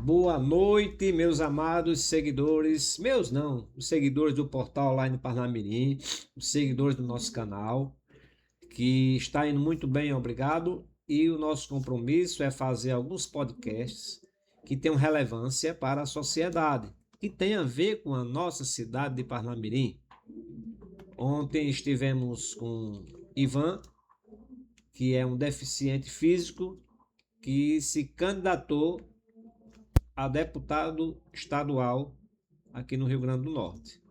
Boa noite, meus amados seguidores, meus não, os seguidores do Portal Online Parnamirim, os seguidores do nosso canal, que está indo muito bem, obrigado. E o nosso compromisso é fazer alguns podcasts que tenham relevância para a sociedade, que tem a ver com a nossa cidade de Parnamirim. Ontem estivemos com Ivan, que é um deficiente físico que se candidatou a deputado estadual aqui no Rio Grande do Norte.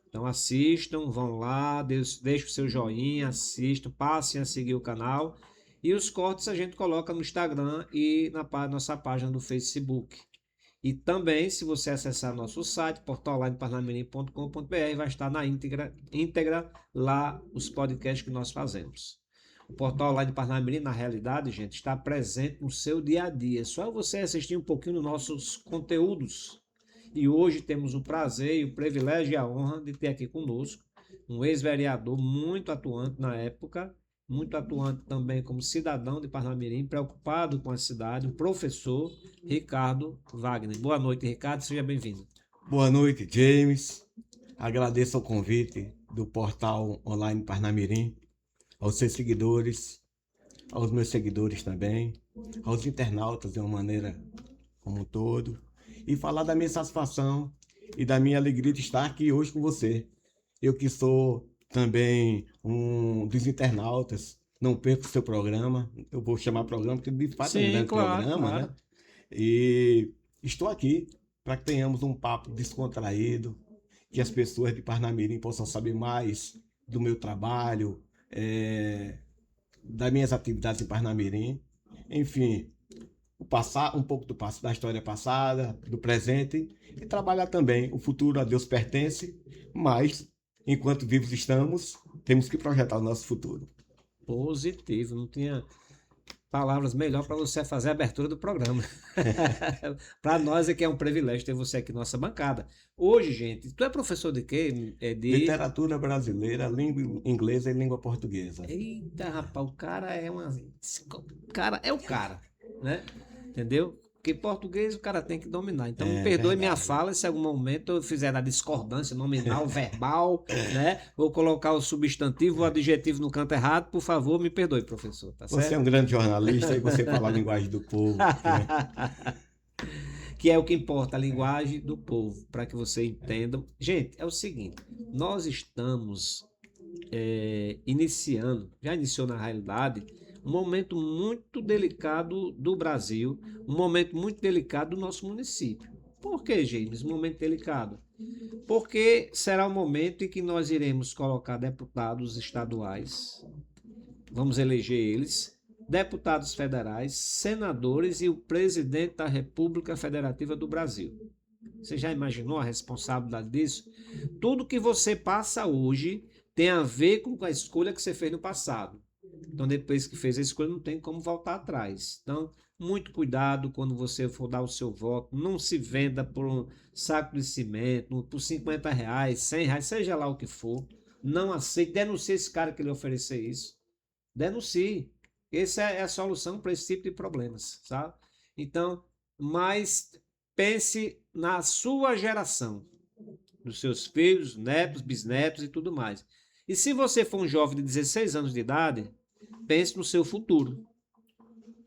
Então assistam, vão lá, deixem o seu joinha, assistam, passem a seguir o canal. E os cortes a gente coloca no Instagram e na nossa página do Facebook. E também, se você acessar nosso site, portaonlineparnamirim.com.br, vai estar na íntegra lá os podcasts que nós fazemos. O Portal Online Parnamirim, na realidade, gente, está presente no seu dia a dia. Só você assistir um pouquinho dos nossos conteúdos. E hoje temos o prazer, o privilégio e a honra de ter aqui conosco um ex-vereador muito atuante na época, muito atuante também como cidadão de Parnamirim, preocupado com a cidade, o professor Ricardo Wagner. Boa noite, Ricardo, seja bem-vindo. Boa noite, James. Agradeço o convite do Portal Online Parnamirim, aos seus seguidores, aos meus seguidores também, aos internautas de uma maneira como um todo, e falar da minha satisfação e da minha alegria de estar aqui hoje com você. Eu que sou também um dos internautas, não perco o seu programa, eu vou chamar programa porque de fato é um grande programa, né? E estou aqui para que tenhamos um papo descontraído, que as pessoas de Parnamirim possam saber mais do meu trabalho, das minhas atividades em Parnamirim, enfim, um pouco da história passada, do presente, e trabalhar também. O futuro a Deus pertence, mas enquanto vivos estamos, temos que projetar o nosso futuro. Positivo, não tinha palavras melhor para você fazer a abertura do programa. Para nós é que é um privilégio ter você aqui na nossa bancada. Hoje, gente, tu é professor de quê? Literatura brasileira, língua inglesa e língua portuguesa. Eita, rapaz, o cara é o cara, né? Entendeu? Porque português o cara tem que dominar. Então me perdoe minha fala se em algum momento eu fizer a discordância nominal, verbal, né? Ou colocar o substantivo, o adjetivo no canto errado, por favor, me perdoe, professor. Tá certo? Você é um grande jornalista e você fala a linguagem do povo. Que é o que importa, a linguagem do povo, para que você entenda. Gente, é o seguinte, nós estamos já iniciou na realidade, um momento muito delicado do Brasil, um momento muito delicado do nosso município. Por que, James? Um momento delicado. Porque será o momento em que nós iremos colocar deputados estaduais, vamos eleger eles, deputados federais, senadores e o presidente da República Federativa do Brasil. Você já imaginou a responsabilidade disso? Tudo que você passa hoje tem a ver com a escolha que você fez no passado. Então, depois que fez a escolha, não tem como voltar atrás. Então, muito cuidado quando você for dar o seu voto. Não se venda por um saco de cimento, por R$ 50, R$ 100, seja lá o que for. Não aceite. Denuncie esse cara que lhe oferecer isso. Denuncie. Essa é a solução para esse tipo de problemas, sabe? Então, mas pense na sua geração, dos seus filhos, netos, bisnetos e tudo mais. E se você for um jovem de 16 anos de idade, pense no seu futuro.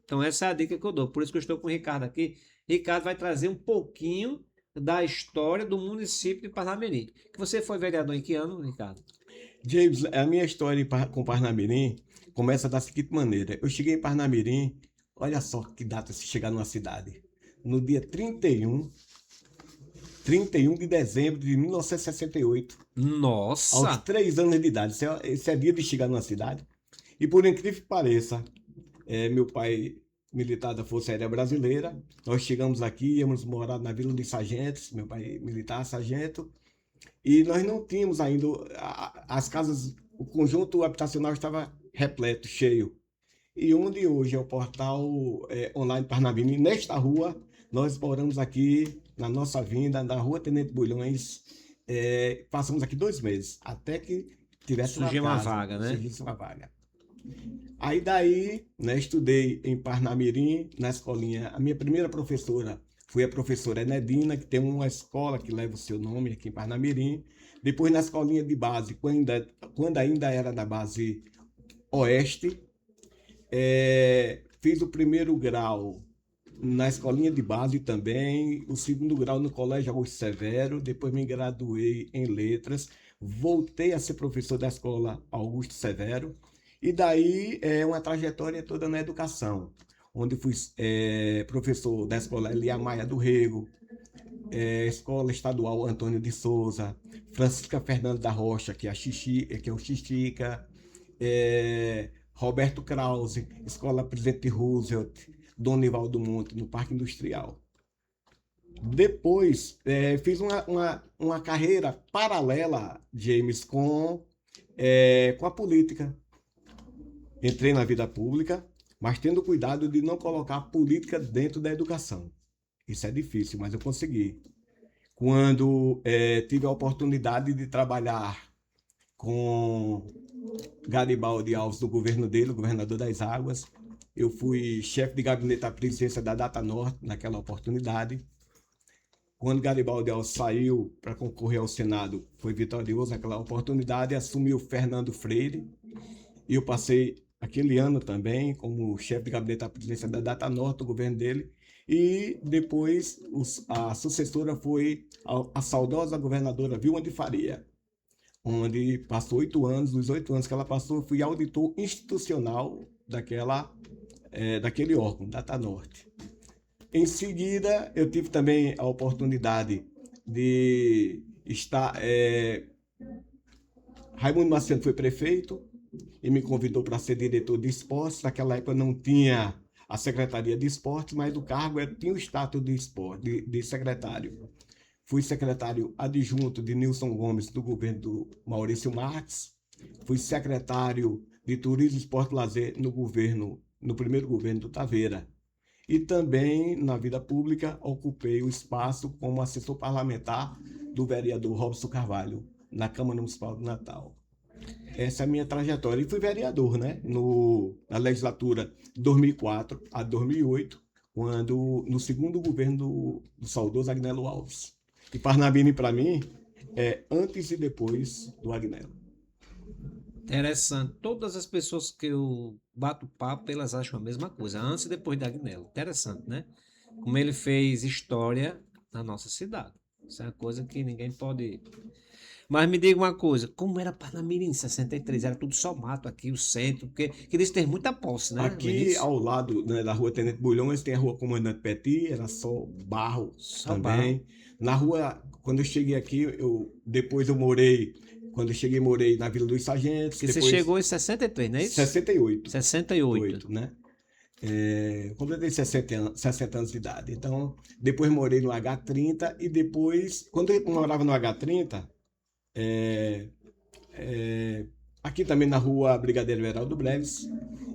Então essa é a dica que eu dou. Por isso que eu estou com o Ricardo aqui. Ricardo vai trazer um pouquinho da história do município de Parnamirim. Que você foi vereador em que ano, Ricardo? James, a minha história com Parnamirim começa da seguinte maneira. Eu cheguei em Parnamirim, olha só que data se chegar numa cidade. No dia 31 de dezembro de 1968. Nossa! Aos 3 anos de idade. Esse é dia de chegar numa cidade. E por incrível que pareça, meu pai militar da Força Aérea Brasileira, nós chegamos aqui, íamos morar na Vila dos Sargentos, meu pai militar, sargento, e nós não tínhamos ainda as casas, o conjunto habitacional estava repleto, cheio. E onde hoje é o Portal Online Parnamirim, nesta rua, nós moramos aqui na nossa vinda, na rua Tenente Bulhões, passamos aqui 2 meses, até que tivesse uma vaga, né? Surgisse uma vaga. Aí daí, né, estudei em Parnamirim, na escolinha. A minha primeira professora Fui a professora Enedina, que tem uma escola que leva o seu nome aqui em Parnamirim. Depois, na escolinha de base, quando ainda era da base Oeste, fiz o primeiro grau na escolinha de base também, o segundo grau no Colégio Augusto Severo, depois me graduei em letras, voltei a ser professor da escola Augusto Severo, e daí uma trajetória toda na educação, onde fui professor da escola Elia Maia do Rego, Escola Estadual Antônio de Souza, Francisca Fernandes da Rocha, que é o Xixica, Roberto Krause, Escola Presidente Roosevelt, Dom Nivaldo Monte, no Parque Industrial. Depois, fiz uma carreira paralela, James, com a política. Entrei na vida pública, mas tendo cuidado de não colocar a política dentro da educação. Isso é difícil, mas eu consegui. Quando tive a oportunidade de trabalhar com Garibaldi Alves, do governo dele, o governador das Águas, eu fui chefe de gabinete da presidência da Data Norte naquela oportunidade. Quando Garibaldi Alves saiu para concorrer ao Senado, foi vitorioso naquela oportunidade, assumiu Fernando Freire, e eu passei aquele ano também como chefe de gabinete da presidência da Data Norte, do governo dele, e depois a sucessora foi a saudosa governadora Vilma de Faria, onde passou 8 anos. Dos 8 anos que ela passou, eu fui auditor institucional daquele órgão, Data Norte. Em seguida, eu tive também a oportunidade de estar... Raimundo Marciano foi prefeito e me convidou para ser diretor de esportes. Naquela época não tinha a Secretaria de Esportes, mas o cargo tinha o status de esporte, de secretário. Fui secretário adjunto de Nilson Gomes, do governo do Maurício Marques. Fui secretário de Turismo, Esporte e Lazer no primeiro governo do Taveira. E também, na vida pública, ocupei o espaço como assessor parlamentar do vereador Robson Carvalho, na Câmara Municipal do Natal. Essa é a minha trajetória. E fui vereador, né? Na legislatura 2004 a 2008, no segundo governo do saudoso Agnello Alves. E Parnamirim, para mim, é antes e depois do Agnello. Interessante. Todas as pessoas que eu bato papo, elas acham a mesma coisa, antes e depois de Agnello. Interessante, né? Como ele fez história na nossa cidade. Isso é uma coisa que ninguém pode... Mas me diga uma coisa, como era Parnamirim em 63? Era tudo só mato aqui, o centro, porque eles têm muita posse, né? Aqui ao lado, né, da rua Tenente Bulhões tem a rua Comandante Petit, era só barro também. Barro. Na rua, quando eu cheguei aqui, quando eu cheguei, morei na Vila dos Sargentos. Porque depois... Você chegou em 63, não é isso? 68. 68. Né? Completei 60 anos de idade. Então, depois morei no H30 e depois, quando eu morava no H30, aqui também na rua Brigadeiro Heraldo Breves,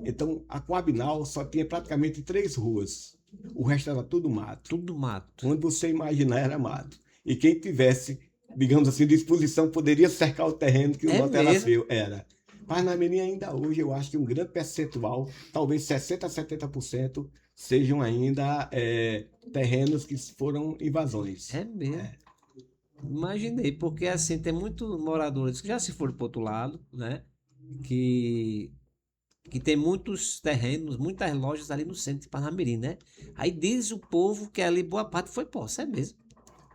então a Coabinal só tinha praticamente 3 ruas. O resto era tudo mato. Tudo mato. Onde você imaginar era mato. E quem tivesse, digamos assim, disposição poderia cercar o terreno que o lote era seu. Era. Parnamirim ainda hoje, eu acho que um grande percentual, talvez 60% a 70%, sejam ainda terrenos que foram invasões. É mesmo. Imaginei, porque assim, tem muitos moradores que já se foram para o outro lado, né? Que tem muitos terrenos, muitas lojas ali no centro de Parnamirim, né? Aí diz o povo que ali boa parte foi posse, é mesmo.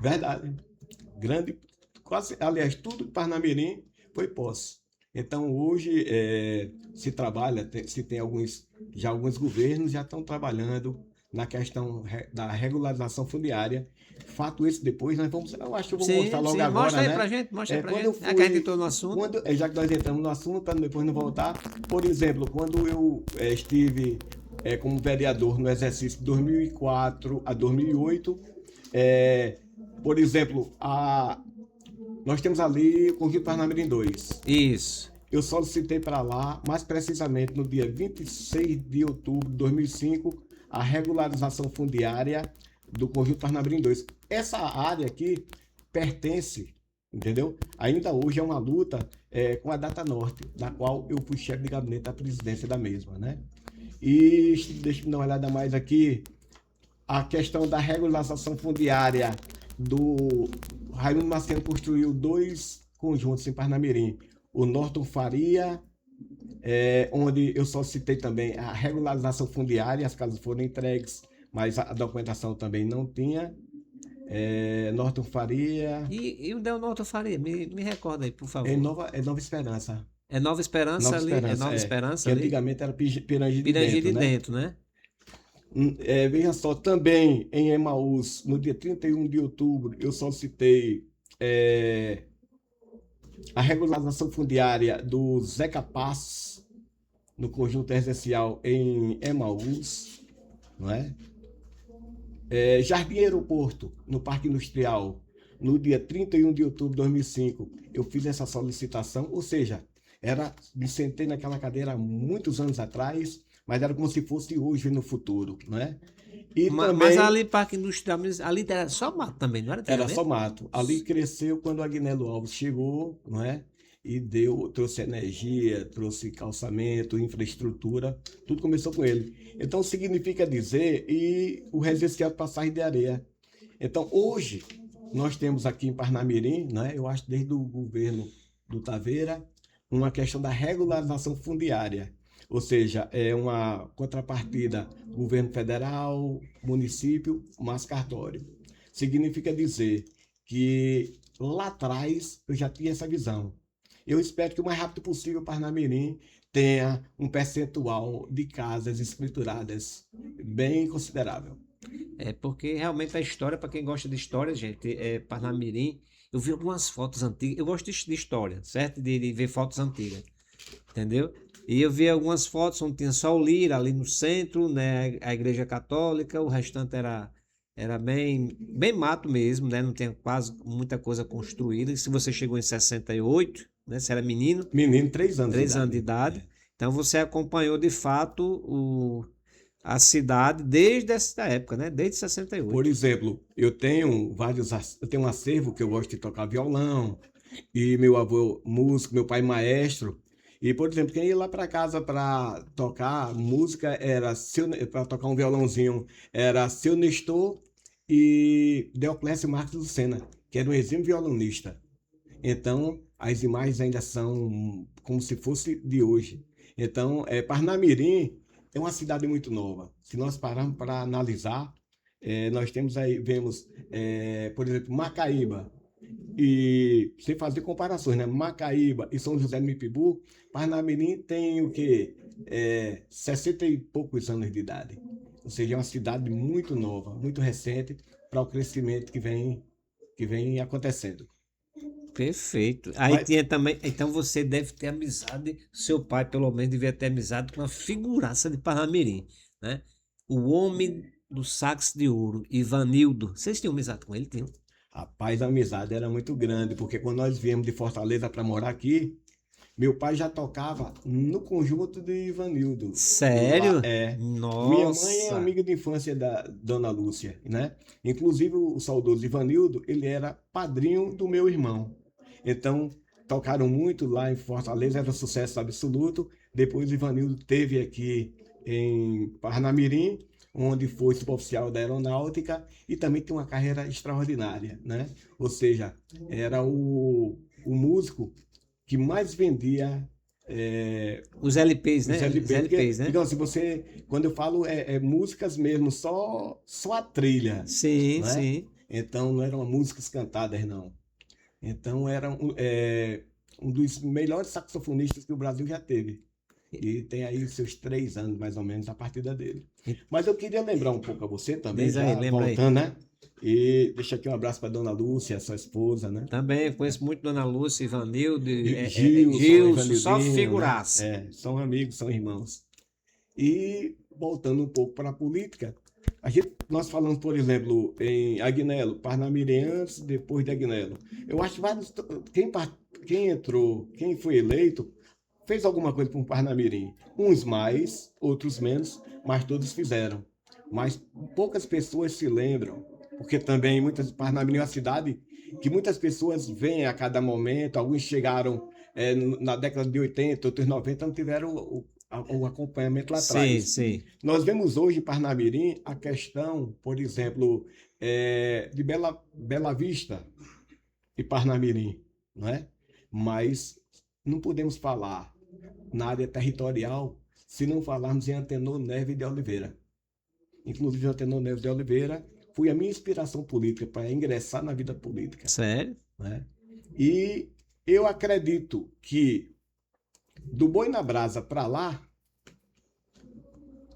Verdade. Grande, quase, aliás, tudo de Parnamirim foi posse. Então hoje se trabalha, tem alguns governos já estão trabalhando na questão da regularização fundiária. Fato esse depois, eu acho que eu vou mostrar logo agora, mostra aí, né? pra gente, mostra aí pra gente. Que a gente entrou no assunto. Já que nós entramos no assunto, para depois não voltar, por exemplo, quando eu estive como vereador no exercício de 2004 a 2008, por exemplo, nós temos ali o Conjunto Parnamirim 2. Isso. Eu solicitei para lá, mais precisamente no dia 26 de outubro de 2005, a regularização fundiária do Conjunto Parnamirim 2. Essa área aqui pertence, entendeu? Ainda hoje é uma luta com a Data Norte, da qual eu fui chefe de gabinete da presidência da mesma, né? E deixa eu dar uma olhada mais aqui. a questão da regularização fundiária do Raimundo Marciano construiu dois conjuntos em Parnamirim. O Norton Faria, onde eu só citei também a regularização fundiária, as casas foram entregues, mas a documentação também não tinha. Norton Faria, E o Del Norte Faria? Me recorda aí, por favor. É Nova Esperança. É Nova Esperança Nova ali? É Esperança, Nova é. Esperança Que ali? antigamente era Pirangi de Pirangi Dentro, de né? dentro, né? Veja só, também em Emaús, no dia 31 de outubro, eu solicitei a regularização fundiária do Zeca Passos, no conjunto residencial em Emaús, não é? Jardim Aeroporto, no Parque Industrial, no dia 31 de outubro de 2005, eu fiz essa solicitação, ou seja, me sentei naquela cadeira há muitos anos atrás, mas era como se fosse hoje no futuro, não é? E Mas também ali, Parque Industrial, ali era só mato também, não era era só antigamente? mato. Ali cresceu quando o Agnello Alves chegou, não é? E trouxe energia, trouxe calçamento, infraestrutura, tudo começou com ele. Então significa dizer, e o residencial de Passagem de Areia. Então hoje nós temos aqui em Parnamirim, né? Eu acho desde o governo do Taveira, uma questão da regularização fundiária. Ou seja, é uma contrapartida governo federal, município, mais cartório. Significa dizer que lá atrás eu já tinha essa visão. Eu espero que o mais rápido possível o Parnamirim tenha um percentual de casas escrituradas bem considerável. É porque realmente a história, para quem gosta de história, gente, Parnamirim, eu vi algumas fotos antigas, eu gosto de história, certo? De ver fotos antigas, entendeu? E eu vi algumas fotos onde tinha só o Lira ali no centro, né? A igreja católica, o restante era bem mato mesmo, né? Não tinha quase muita coisa construída. E se você chegou em 68, né? Você era menino, Menino, 3 anos de 3 anos de idade. idade, então você acompanhou de fato a cidade desde essa época, né? Desde Por 68. exemplo, eu tenho um acervo que eu gosto de tocar violão, e meu avô músico, meu pai maestro. E, por exemplo, quem ia lá para casa para tocar música para tocar um violãozinho, era seu Nestor e Deoclésio Marques Lucena, que era um exímio violonista. Então, as imagens ainda são como se fosse de hoje. Então, Parnamirim é uma cidade muito nova. Se nós pararmos para analisar, nós vemos, por exemplo, Macaíba, e sem fazer comparações, né? Macaíba e São José do Mipibu, Parnamirim tem o quê? 60 e poucos anos de idade. Ou seja, é uma cidade muito nova, muito recente para o crescimento que vem acontecendo. Perfeito. Aí Mas, tinha também. Então você deve ter amizade. Seu pai, pelo menos, devia ter amizade com a figuraça de Parnamirim, né? O homem do sax de ouro, Ivanildo. Vocês tinham amizade com ele? Tinham? rapaz, a amizade era muito grande, porque quando nós viemos de Fortaleza para morar aqui, meu pai já tocava no conjunto de Ivanildo. Lá Sério? é. Minha mãe é Nossa! amiga de infância da Dona Lúcia, né? Inclusive o saudoso Ivanildo, ele era padrinho do meu irmão. Então, tocaram muito lá em Fortaleza, era um sucesso absoluto. Depois o Ivanildo teve aqui em Parnamirim, onde foi suboficial da aeronáutica e também tem uma carreira extraordinária, né? Ou seja, era o músico que mais vendia Os LPs, os né? Os LPs. Porque, LPs, né? digamos assim, quando eu falo, músicas mesmo, só a trilha, Sim, não é? sim. Então, não eram músicas cantadas, não. Então, era um dos melhores saxofonistas que o Brasil já teve. E tem aí seus 3 anos, mais ou menos, a partida dele. Mas eu queria lembrar um pouco a você também, Diz aí, já lembra aí. voltando, né? E deixa aqui um abraço para Dona Lúcia, sua esposa, né? Também eu conheço muito Dona Lúcia, Ivanildo, E Gilson, Gilson, só Ivanildinho, né? figuraça. São amigos, são irmãos. E voltando um pouco para a política, nós falamos, por exemplo, em Agnello, Parnamirim antes, depois de Agnello. Eu acho que quem entrou, quem foi eleito, fez alguma coisa para o Parnamirim. Uns mais, outros menos, mas todos fizeram. Mas poucas pessoas se lembram, porque também Parnamirim é uma cidade que muitas pessoas vêm a cada momento. Alguns chegaram na década de 80, outros 90, não tiveram o acompanhamento lá Sim, atrás. sim. Nós vemos hoje em Parnamirim a questão, por exemplo, de Bela Vista e Parnamirim, não é? Mas não podemos falar na área territorial se não falarmos em Antenor Neves de Oliveira. Inclusive, Antenor Neves de Oliveira foi a minha inspiração política para ingressar na vida política, Sério? né? E eu acredito que do Boi na Brasa para lá,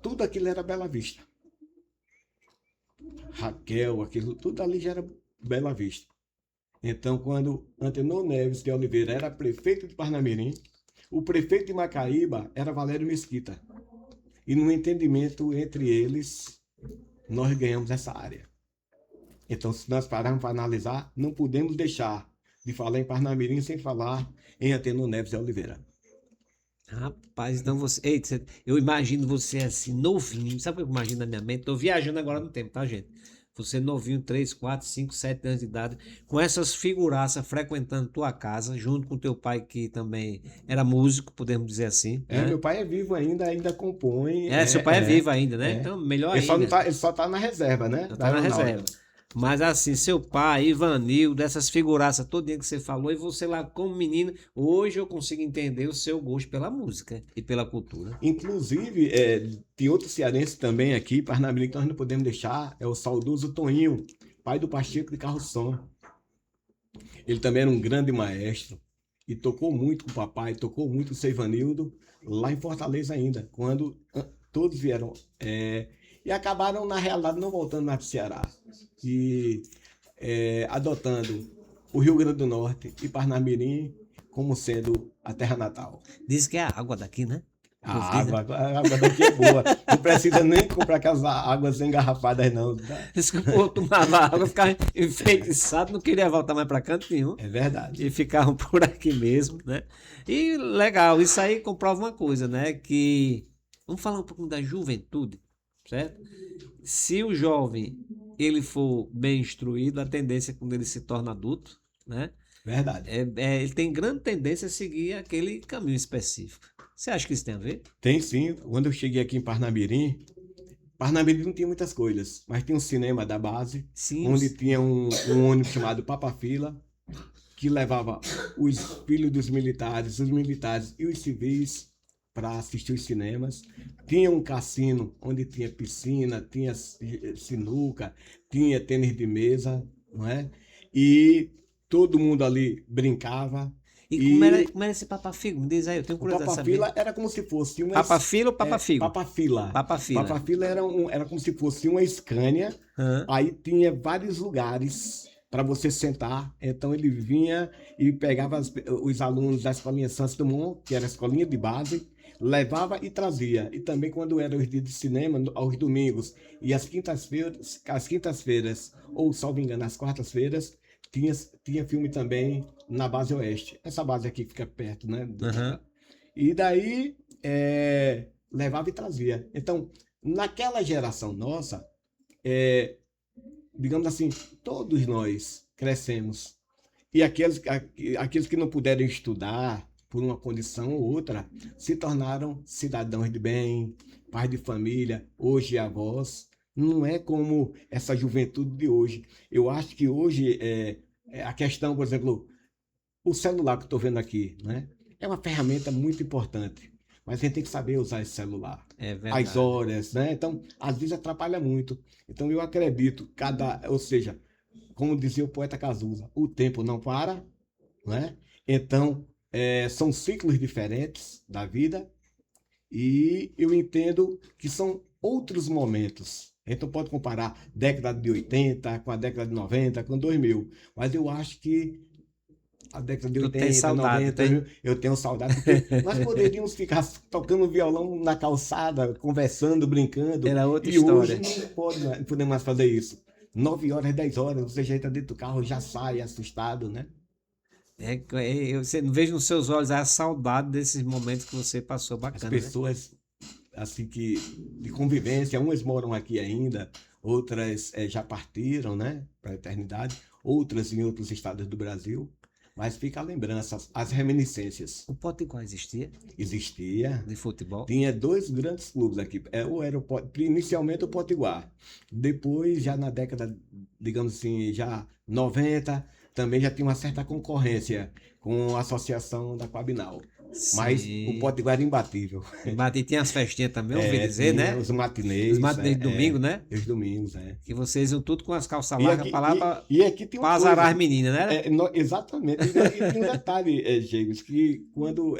tudo aquilo era Bela Vista. Raquel, aquilo, tudo ali já era Bela Vista. Então, quando Antenor Neves de Oliveira era prefeito de Parnamirim, o prefeito de Macaíba era Valério Mesquita. E no entendimento entre eles, nós ganhamos essa área. Então, se nós pararmos para analisar, não podemos deixar de falar em Parnamirim sem falar em Antenor Neves de Oliveira. Rapaz, então você. Eita, eu imagino você assim, novinho. Sabe o que eu imagino na minha mente? Tô viajando agora no tempo, tá, gente? Você novinho, 3, 4, 5, 7 anos de idade, com essas figuraças frequentando tua casa, junto com teu pai, que também era músico, podemos dizer assim, né? Meu pai é vivo ainda compõe. Seu pai é vivo ainda, né? Então, melhor ainda. Ele só tá na reserva, né? Tá na reserva. Mas assim, seu pai, Ivanil, dessas figuraças todinha que você falou, e você lá como menino, hoje eu consigo entender o seu gosto pela música e pela cultura. Inclusive, tem outro cearense também aqui, Parnamirim, que nós não podemos deixar, é o saudoso Toninho, pai do Pacheco de Carro-Som. Ele também era um grande maestro e tocou muito com o papai, tocou muito com o seu Ivanildo, lá em Fortaleza ainda, quando todos vieram e acabaram, na realidade, não voltando mais para o Ceará e adotando o Rio Grande do Norte e Parnamirim como sendo a terra natal. Diz que é a água daqui, né? A água daqui é boa. Não precisa nem comprar aquelas águas engarrafadas, não. Diz que o povo tomava água, ficava enfeitiçado, não queria voltar mais para canto nenhum. É verdade. E ficavam por aqui mesmo, né? E legal, isso aí comprova uma coisa, né? Que vamos falar um pouquinho da juventude, certo? Se o jovem ele for bem instruído, a tendência quando ele se torna adulto, né? Verdade. Ele tem grande tendência a seguir aquele caminho específico. Você acha que isso tem a ver? Tem sim. Quando eu cheguei aqui em Parnamirim não tinha muitas coisas, mas tinha um cinema da base, Sim. onde tinha um ônibus chamado Papa Fila, que levava os filhos dos militares, os militares e os civis para assistir os cinemas. Tinha um cassino onde tinha piscina, tinha sinuca, tinha tênis de mesa, não é? E todo mundo ali brincava. E como era esse Papafigo? Me diz aí, eu tenho curiosidade de saber. O Papafila era como se fosse uma... Papafila ou Papafigo? Papafila. Papafila. Papafila era como se fosse uma Scania. Aí tinha vários lugares para você sentar. Então ele vinha e pegava os alunos da escolinha Santos Dumont, que era a escolinha de base, levava e trazia. E também quando eram os dias de cinema, aos domingos e às quintas-feiras, ou salvo engano, às quartas-feiras, tinha filme também na base oeste. Essa base aqui fica perto, né? E daí levava e trazia. Então, naquela geração nossa, digamos assim, todos nós crescemos. E aqueles que não puderam estudar por uma condição ou outra, se tornaram cidadãos de bem, pais de família, hoje avós. Não é como essa juventude de hoje. Eu acho que hoje a questão, por exemplo, o celular que eu estou vendo aqui, né? É uma ferramenta muito importante, mas a gente tem que saber usar esse celular. É verdade. As horas, né? Então, às vezes atrapalha muito. Então, eu acredito, ou seja, como dizia o poeta Cazuza, o tempo não para, né? Então, são ciclos diferentes da vida e eu entendo que são outros momentos. A gente não pode comparar década de 80 com a década de 90, com 2000. Mas eu acho que a década de 80, 90, eu tenho saudade. Porque nós poderíamos ficar tocando violão na calçada, conversando, brincando. Era outra história. Hoje não podemos mais fazer isso. 9 horas, 10 horas, você já entra dentro do carro, já sai assustado, né? Eu vejo nos seus olhos a saudade desses momentos que você passou bacana. As pessoas... assim que de convivência, umas moram aqui ainda, outras já partiram, né, para a eternidade, outras em outros estados do Brasil, Mas fica a lembrança, as reminiscências. O Potiguar existia Existia. de futebol? Tinha dois grandes clubes aqui. Ou era inicialmente o Potiguar. Depois, já na década, digamos assim, já 90, também já tinha uma certa concorrência com a associação da Coabinal. Mas o Sim. Potiguar era imbatível. E tinha as festinhas também, ouvi dizer, Tinha né? os Os matinês. matinês de domingo, né? Os domingos, Que vocês iam tudo com as calças E largas aqui, pra lá e aqui tem pra uma azarar coisa. as meninas, né? Exatamente. E tem um detalhe, James, que quando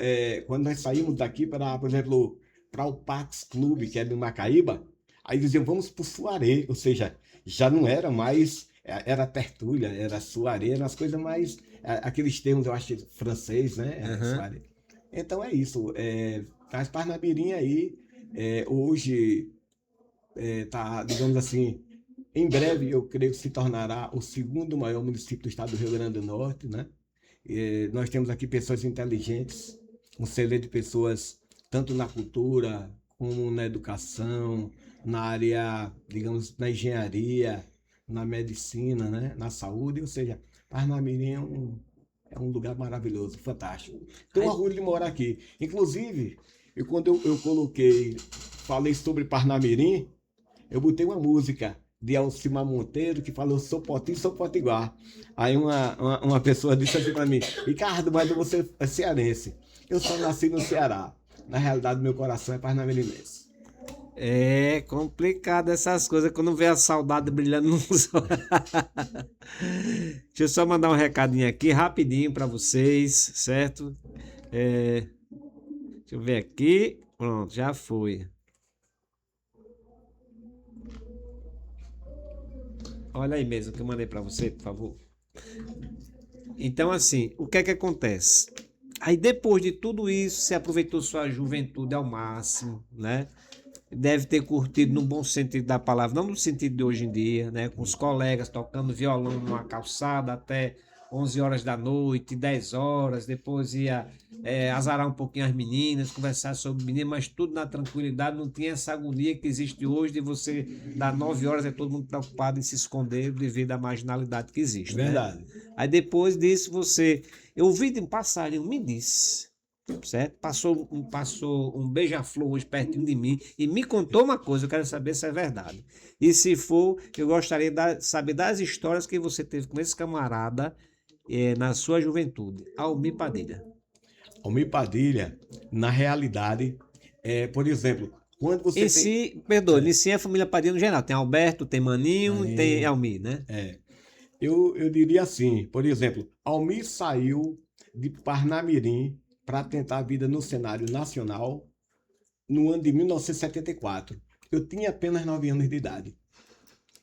nós saímos daqui para, por exemplo, para o Pax Clube, que é do Macaíba, aí diziam, vamos para o Soirée, ou seja, já não era mais, era tertúlia, era soirée, eram as coisas mais, aqueles termos, eu acho, francês, né? Soirée. Então é isso. As Parnamirim aí, hoje, tá, digamos assim, em breve, eu creio que se tornará o segundo maior município do estado do Rio Grande do Norte, né? Nós temos aqui pessoas inteligentes, um celeiro de pessoas tanto na cultura como na educação, na área, digamos, na engenharia, na medicina, né? Na saúde, ou seja, Parnamirim é um lugar maravilhoso, fantástico. Tenho orgulho de morar aqui. Inclusive, quando eu falei sobre Parnamirim, eu botei uma música de Alcimar Monteiro que falou sou Poti, sou Potiguar. Aí uma pessoa disse assim para mim, Ricardo, mas você é cearense. Eu só nasci no Ceará. Na realidade, meu coração é parnamirense. É complicado essas coisas quando vê a saudade brilhando nos olhos. Deixa eu só mandar um recadinho aqui rapidinho para vocês, certo? Deixa eu ver aqui. Pronto, já foi. Olha aí mesmo que eu mandei para você, por favor. Então, assim, o que é que acontece? Aí depois de tudo isso, você aproveitou sua juventude ao máximo, né? Deve ter curtido no bom sentido da palavra, não no sentido de hoje em dia, né? Com os colegas tocando violão numa calçada até 11 horas da noite, 10 horas, depois ia azarar um pouquinho as meninas, conversar sobre meninas, mas tudo na tranquilidade, não tinha essa agonia que existe hoje de você dar 9 horas, é todo mundo preocupado em se esconder devido à marginalidade que existe, Verdade. né? Aí depois disso eu ouvi de um passarinho, me disse, certo? Passou um beija-flor hoje pertinho de mim e me contou uma coisa, eu quero saber se é verdade. E se for, eu gostaria de saber das histórias que você teve com esse camarada na sua juventude, Almir Padilha. Almir Padilha, na realidade, por exemplo, quando você em si, perdoa, em si é a família Padilha no geral, tem Alberto, tem Maninho e tem Almir, né? Eu diria assim, por exemplo, Almir saiu de Parnamirim para tentar a vida no cenário nacional no ano de 1974. Eu tinha apenas 9 anos de idade.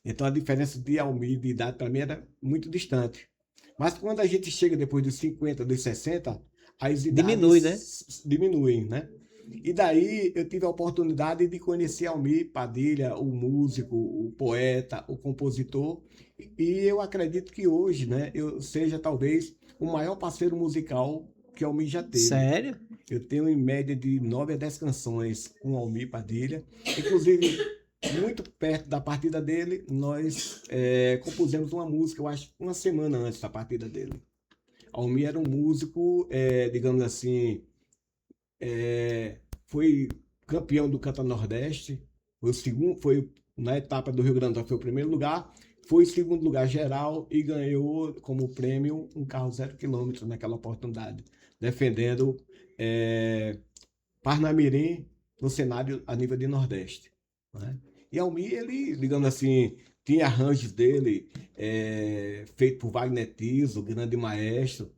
Então a diferença de Almir de idade para mim era muito distante. Mas quando a gente chega depois dos 50, dos 60, as idades diminuem, né? E daí eu tive a oportunidade de conhecer Almir Padilha, o músico, o poeta, o compositor, e eu acredito que hoje, né, eu seja talvez o maior parceiro musical que Almir já teve. Sério? Eu tenho em média de 9 a 10 canções com Almir Padilha. Inclusive, muito perto da partida dele, nós compusemos uma música, eu acho, uma semana antes da partida dele. Almir era um músico, digamos assim, foi campeão do Canta Nordeste, foi na etapa do Rio Grande do Norte, foi o primeiro lugar, foi segundo lugar geral e ganhou como prêmio um carro 0 km naquela oportunidade, defendendo Parnamirim no cenário a nível de Nordeste, né? E Almir, ele, digamos assim, tinha arranjos dele feito por Wagner Tiso, o grande maestro.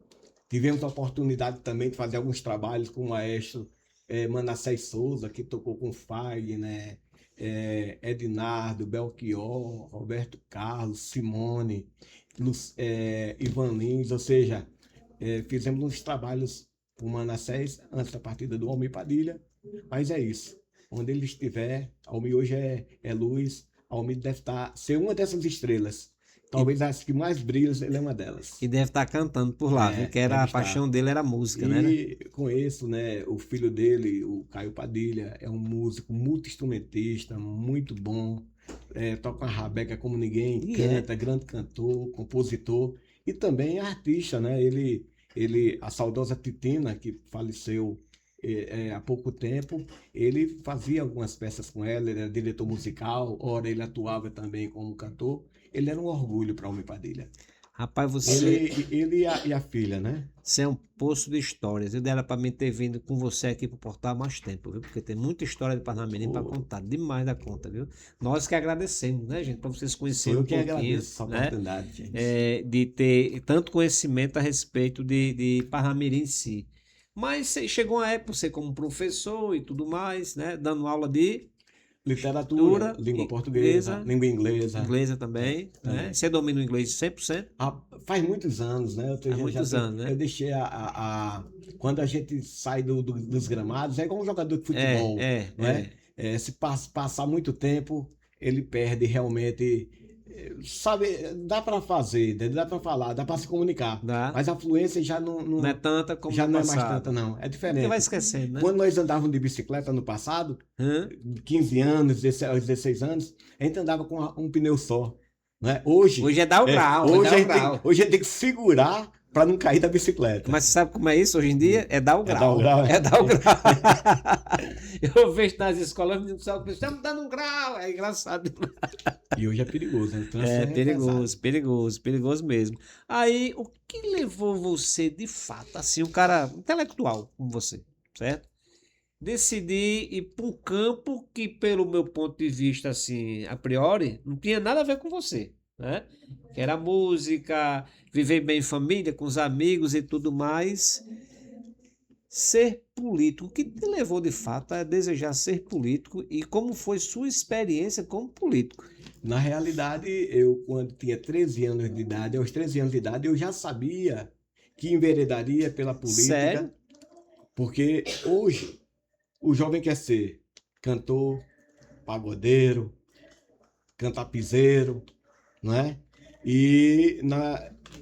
Tivemos a oportunidade também de fazer alguns trabalhos com o maestro Manassés Souza, que tocou com Fagner, Ednardo, Belchior, Roberto Carlos, Simone, Ivan Lins, ou seja, fizemos uns trabalhos com o Manassés antes da partida do Almir Padilha, mas é isso. Onde ele estiver, Almir hoje é luz, Almir deve ser uma dessas estrelas. Talvez as que mais brilham, ele é uma delas. E deve estar cantando por lá, viu? Que era a paixão dele era a música, né? E conheço, né, o filho dele, o Caio Padilha, é um músico multi-instrumentista, muito bom. Toca uma rabeca como ninguém, canta, grande cantor, compositor e também é artista, né? Ele a saudosa Titina, que faleceu há pouco tempo, ele fazia algumas peças com ela, ele era diretor musical, ora ele atuava também como cantor. Ele era um orgulho para Almir Padilha. Rapaz, Ele e a filha, né? você é um poço de histórias. Eu dera para mim ter vindo com você aqui pro portal há mais tempo, viu? Porque tem muita história de Parnamirim para contar, demais da conta, viu? Nós que agradecemos, né, gente, para vocês conhecerem Sou eu um que pouquinho, agradeço essa né? oportunidade, gente. De ter tanto conhecimento a respeito de Parnamirim em si. Mas chegou uma época, você como professor e tudo mais, né, dando aula de Literatura, língua portuguesa, língua inglesa. Inglesa também, né? Você domina o inglês 100%? Faz muitos anos, né? Há muitos anos, né? Eu deixei quando a gente sai dos gramados, é igual um jogador de futebol, né? Se passar muito tempo, ele perde realmente. Sabe, dá para fazer, dá para falar, dá para se comunicar. Dá. Mas a fluência já não é tanta como já no não passado. é mais tanta, não. É diferente. Você vai esquecendo, né? Quando nós andávamos de bicicleta no passado, 15 anos, 16 anos, a gente andava com um pneu só. Né? Hoje é dar o grau. Hoje a gente tem que segurar para não cair da bicicleta. Mas você sabe como é isso hoje em dia? É dar o grau. É dar o grau. Eu vejo nas escolas, estamos dando um grau. É engraçado. E hoje é perigoso. Né? Perigoso mesmo. Aí, o que levou você, de fato, assim, um cara intelectual como você, certo? Decidir ir para um campo que, pelo meu ponto de vista, assim, a priori, não tinha nada a ver com você, né? Que era música, viver bem em família, com os amigos e tudo mais. Ser político, o que te levou de fato a desejar ser político e como foi sua experiência como político? Na realidade, eu quando tinha 13 anos de idade, aos 13 anos de idade, eu já sabia que enveredaria pela política. Sério? Porque hoje o jovem quer ser cantor, pagodeiro, cantapiseiro, não é? E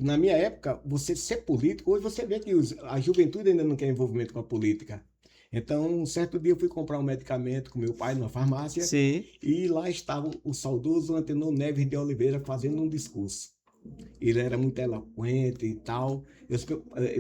na minha época, você ser político, hoje você vê que a juventude ainda não quer envolvimento com a política. Então, um certo dia eu fui comprar um medicamento com meu pai numa farmácia. Sim. E lá estava o saudoso Antenor Neves de Oliveira fazendo um discurso. Ele era muito eloquente e tal.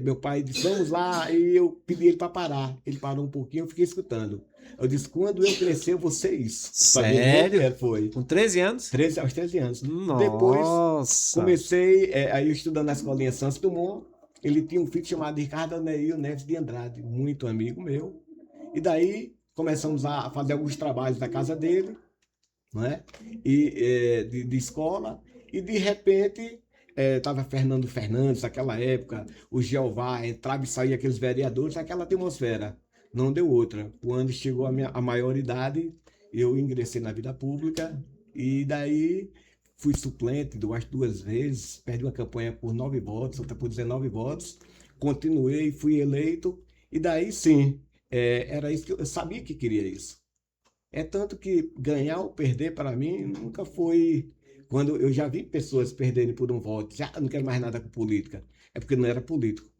Meu pai disse, vamos lá, e eu pedi ele para parar. Ele parou um pouquinho, eu fiquei escutando. Eu disse, quando eu crescer, eu vou ser isso. Sério? Foi. Com 13 anos? Aos 13 anos. Nossa. Depois, comecei, aí eu estudando na escolinha Santos Dumont, ele tinha um filho chamado Ricardo Aneil Neves de Andrade, muito amigo meu. E daí, começamos a fazer alguns trabalhos na casa dele, não é? De escola, e de repente estava Fernando Fernandes naquela época, o Jeová, entrava e saía aqueles vereadores, aquela atmosfera. Não deu outra. Quando chegou a maioridade, eu ingressei na vida pública e daí fui suplente duas vezes, perdi uma campanha por 9 votos, outra por 19 votos, continuei, fui eleito e daí sim, era isso que eu sabia que queria isso. É tanto que ganhar ou perder para mim nunca foi... Quando eu já vi pessoas perderem por um voto, já não quero mais nada com política, é porque não era político.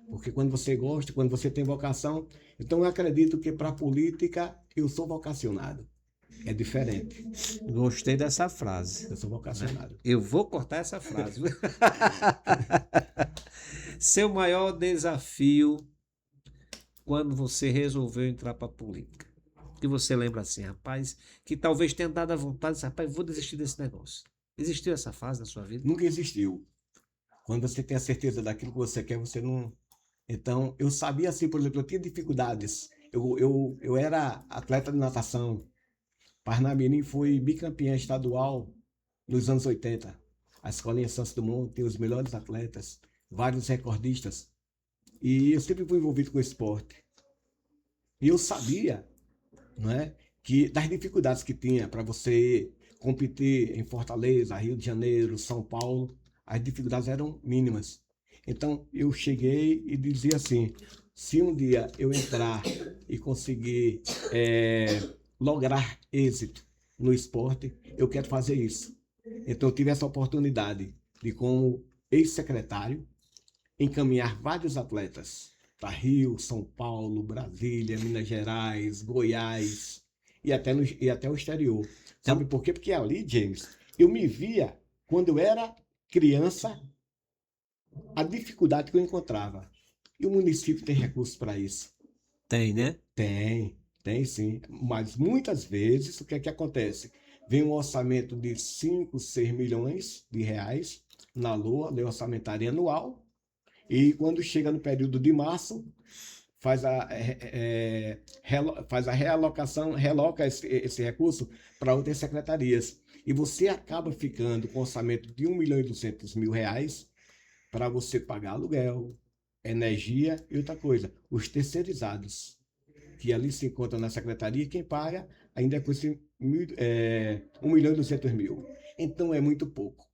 Porque quando você gosta, quando você tem vocação... Então eu acredito que para a política eu sou vocacionado. É diferente. Gostei dessa frase. Eu sou vocacionado. Eu vou cortar essa frase. Seu maior desafio quando você resolveu entrar para a política? Que você lembra assim, rapaz, que talvez tenha dado a vontade, rapaz, vou desistir desse negócio. Existiu essa fase na sua vida? Nunca existiu. Quando você tem a certeza daquilo que você quer, você não... Então, eu sabia assim, por exemplo, eu tinha dificuldades. Eu era atleta de natação. Parnamirim foi bicampeã estadual nos anos 80. A escolinha Santos Dumont tem os melhores atletas, vários recordistas. E eu sempre fui envolvido com o esporte. E eu sabia, não é, que das dificuldades que tinha para você competir em Fortaleza, Rio de Janeiro, São Paulo, as dificuldades eram mínimas. Então eu cheguei e dizia assim, se um dia eu entrar e conseguir lograr êxito no esporte, eu quero fazer isso. Então eu tive essa oportunidade de, como ex-secretário, encaminhar vários atletas para Rio, São Paulo, Brasília, Minas Gerais, Goiás e até o exterior. Sabe por quê? Porque ali, James, eu me via, quando eu era criança, a dificuldade que eu encontrava. E o município tem recursos para isso? Tem, né? Tem sim. Mas muitas vezes, o que é que acontece? Vem um orçamento de 5, 6 milhões de reais na LOA, Lei Orçamentária Anual, e quando chega no período de março, faz a realocação, realoca esse recurso para outras secretarias. E você acaba ficando com um orçamento de 1.200.000 reais para você pagar aluguel, energia e outra coisa, os terceirizados, que ali se encontram na secretaria, quem paga ainda é com esse 1.200.000. Então é muito pouco.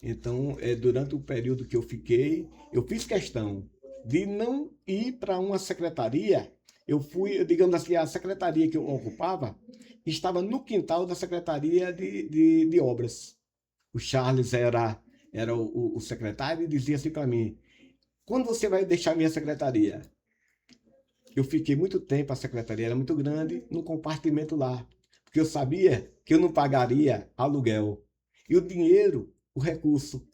Então, durante o período que eu fiquei, eu fiz questão de não ir para uma secretaria. Eu fui, digamos assim, a secretaria que eu ocupava estava no quintal da secretaria de obras. O Charles era o secretário e dizia assim para mim: quando você vai deixar minha secretaria? Eu fiquei muito tempo, a secretaria era muito grande, no compartimento lá, porque eu sabia que eu não pagaria aluguel. E o dinheiro, o recurso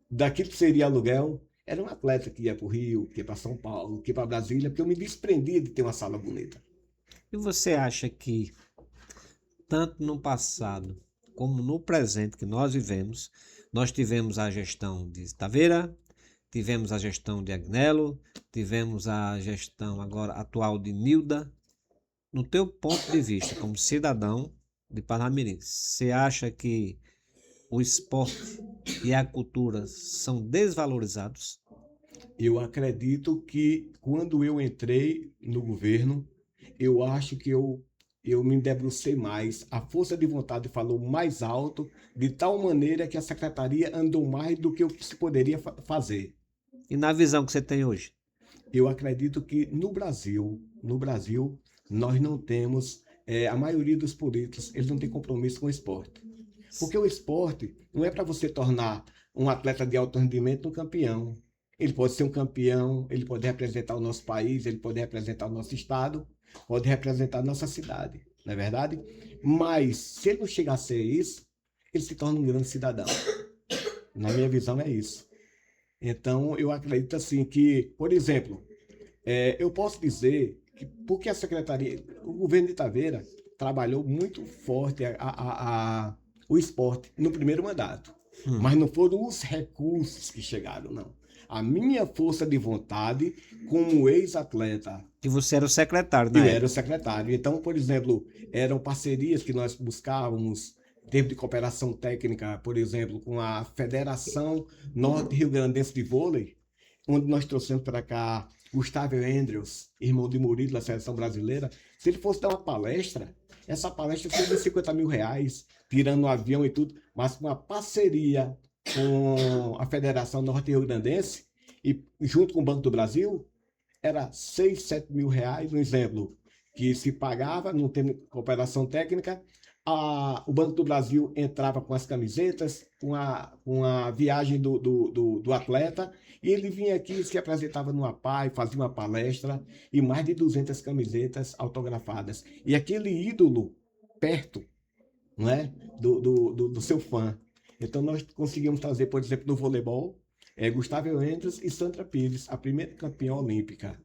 daquilo que seria aluguel, era um atleta que ia para o Rio, que ia para São Paulo, que ia para Brasília, porque eu me desprendia de ter uma sala bonita. E você acha que, tanto no passado como no presente que nós vivemos, nós tivemos a gestão de Taveira, tivemos a gestão de Agnello, tivemos a gestão agora atual de Nilda. No teu ponto de vista, como cidadão de Parnamirim, você acha que o esporte e a cultura são desvalorizados? Eu acredito que quando eu entrei no governo, eu acho que eu me debrucei mais, a força de vontade falou mais alto, de tal maneira que a secretaria andou mais do que o que se poderia fazer. E na visão que você tem hoje? Eu acredito que no Brasil, nós não temos, a maioria dos políticos, eles não têm compromisso com o esporte. Porque o esporte não é para você tornar um atleta de alto rendimento um campeão. Ele pode ser um campeão, ele pode representar o nosso país, ele pode representar o nosso estado, pode representar a nossa cidade, não é verdade? Mas se ele não chegar a ser isso, ele se torna um grande cidadão. Na minha visão é isso. Então eu acredito assim que, por exemplo, eu posso dizer que porque a secretaria, o governo de Itaveira trabalhou muito forte o esporte no primeiro mandato, mas não foram os recursos que chegaram, não. A minha força de vontade como ex-atleta. Que você era o secretário na Eu época. era o secretário. Então, por exemplo, eram parcerias que nós buscávamos, tempo de cooperação técnica, por exemplo, com a Federação Norte Rio Grandense de Vôlei, onde nós trouxemos para cá Gustavo Endres, irmão de Murilo da seleção brasileira. Se ele fosse dar uma palestra, essa palestra seria de 50 mil reais, tirando o avião e tudo, mas com uma parceria com a Federação Norte Rio Grandense e junto com o Banco do Brasil, era 6, 7 mil reais, um exemplo, que se pagava, não tem cooperação técnica, o Banco do Brasil entrava com as camisetas, com a viagem do atleta, e ele vinha aqui, se apresentava no APAI, fazia uma palestra, e mais de 200 camisetas autografadas. E aquele ídolo perto, não é? do seu fã. Então nós conseguimos trazer, por exemplo, no voleibol, Gustavo Endres e Sandra Pires, a primeira campeã olímpica.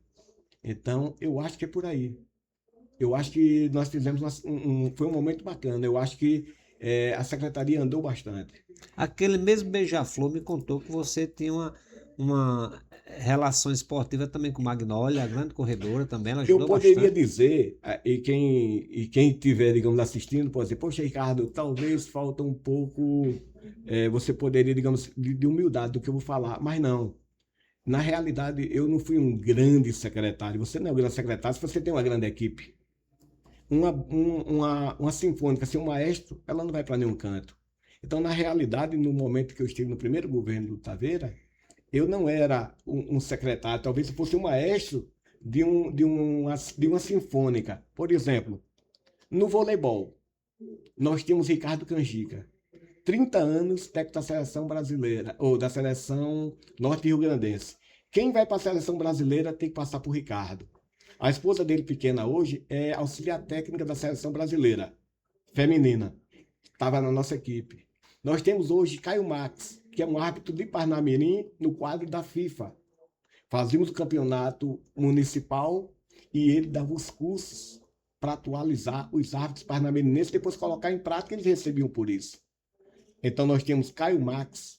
Então eu acho que é por aí. Eu acho que nós fizemos foi um momento bacana. Eu acho que a secretaria andou bastante. Aquele mesmo Beija-Flor me contou que você tinha uma relação esportiva também com Magnólia, a grande corredora também, ela Eu ajudou poderia bastante. dizer, e quem estiver, digamos, assistindo, pode dizer, poxa, Ricardo, talvez falta um pouco, você poderia, digamos, de humildade do que eu vou falar, mas não. Na realidade, eu não fui um grande secretário. Você não é um grande secretário se você tem uma grande equipe. Uma sinfônica, assim, um maestro, ela não vai para nenhum canto. Então, na realidade, no momento que eu estive no primeiro governo do Taveira, eu não era um secretário, talvez eu fosse um maestro de uma sinfônica. Por exemplo, no voleibol, nós tínhamos Ricardo Canjica, 30 anos técnico da seleção brasileira, ou da seleção norte-rio-grandense. Quem vai para a seleção brasileira tem que passar por Ricardo. A esposa dele, pequena hoje, é auxiliar técnica da seleção brasileira, feminina. Estava na nossa equipe. Nós temos hoje Caio Max, que é um árbitro de Parnamirim no quadro da FIFA. Fazíamos o campeonato municipal e ele dava os cursos para atualizar os árbitros parnamirenses, depois colocar em prática, eles recebiam por isso. Então nós temos Caio Max,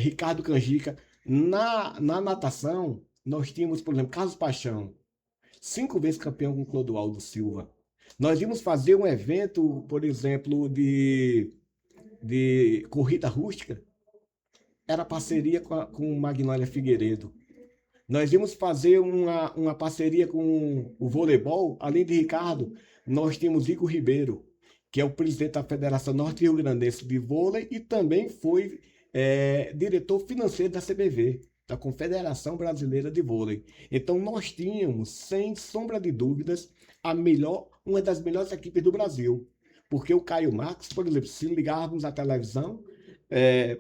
Ricardo Canjica. Na natação, nós tínhamos, por exemplo, Carlos Paixão, 5 vezes campeão com Clodoaldo Silva. Nós íamos fazer um evento, por exemplo, de corrida rústica, era parceria com Magnólia Figueiredo. Nós íamos fazer uma parceria com o voleibol, além de Ricardo, nós tínhamos Igor Ribeiro, que é o presidente da Federação Norte Rio Grandense de Vôlei e também foi diretor financeiro da CBV, da Confederação Brasileira de Vôlei. Então nós tínhamos, sem sombra de dúvidas, uma das melhores equipes do Brasil. Porque o Caio Max, por exemplo, se ligarmos à televisão,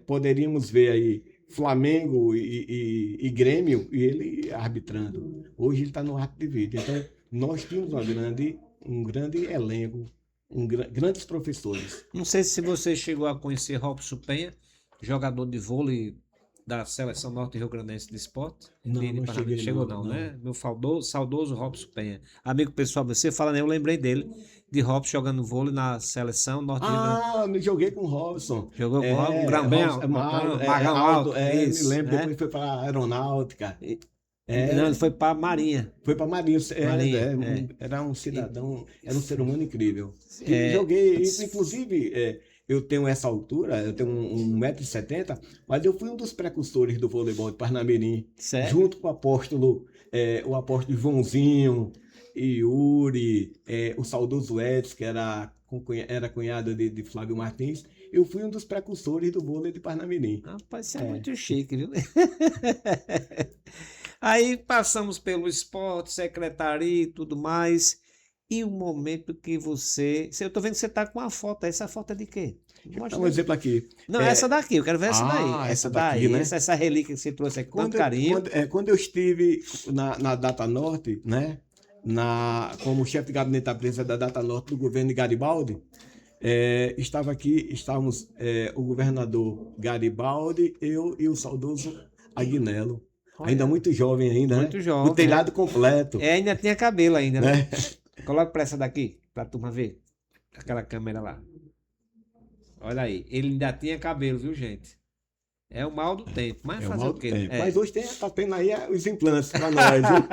poderíamos ver aí Flamengo e Grêmio e ele arbitrando. Hoje ele está no árbitro de vídeo. Então nós tínhamos um grande elenco, grandes professores. Não sei se você chegou a conhecer Robson Penha, jogador de vôlei da Seleção Norte Rio Grandense de Esporte. Não Chegou não, né? Meu saudoso Robson Penha. Amigo pessoal, você fala, né? Eu lembrei dele, de Robson jogando vôlei na Seleção Norte Rio Grandense. Eu joguei com o Robson. Jogou com o Robson, Magão Alto. Me lembro, depois foi para a Aeronáutica. Não, ele foi para Marinha. Foi para Marinha. Era um cidadão, era um ser humano incrível. Joguei, inclusive, eu tenho essa altura, eu tenho 1,70 m, mas eu fui um dos precursores do voleibol de Parnamirim, junto com o apóstolo Joãozinho, Yuri, o saudoso Edson, que era cunhado de Flávio Martins. Eu fui um dos precursores do vôlei de Parnamirim. Rapaz, isso é muito chique, viu? Aí passamos pelo esporte, secretaria e tudo mais. E o momento que você... Eu tô vendo que você tá com uma foto. Essa foto é de quê? Mostra um exemplo aqui. Não, essa daqui. Eu quero ver essa daí. Essa daqui, né? Essa relíquia que você trouxe aqui com tanto carinho. Quando eu estive na Data Norte, né? Como chefe de gabinete da presidência da Data Norte do governo de Garibaldi, estávamos o governador Garibaldi, eu e o saudoso Aguinello. Ainda muito jovem ainda, muito né? jovem. O telhado completo. Ainda tinha cabelo ainda, né? Coloca pra essa daqui, pra turma ver. Aquela câmera lá. Olha aí, ele ainda tinha cabelo, viu, gente? É o mal do tempo. Mas fazer o quê? Mas hoje tá tendo aí os implantes pra nós, viu?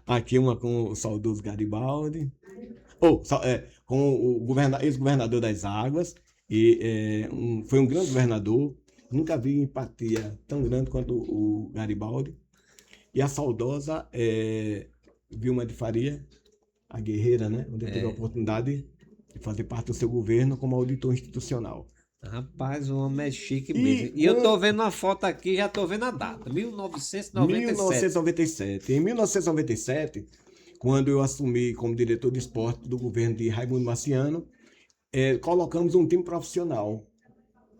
Aqui uma com o saudoso Garibaldi. Com o ex-governador das Águas. E foi um grande governador. Nunca vi empatia tão grande quanto o Garibaldi. E a saudosa Vilma de Faria, a guerreira, né? Onde teve a oportunidade de fazer parte do seu governo como auditor institucional. Rapaz, o homem é chique mesmo. E eu tô vendo uma foto aqui, já tô vendo a data. 1997. Em 1997, quando eu assumi como diretor de esporte do governo de Raimundo Marciano, colocamos um time profissional,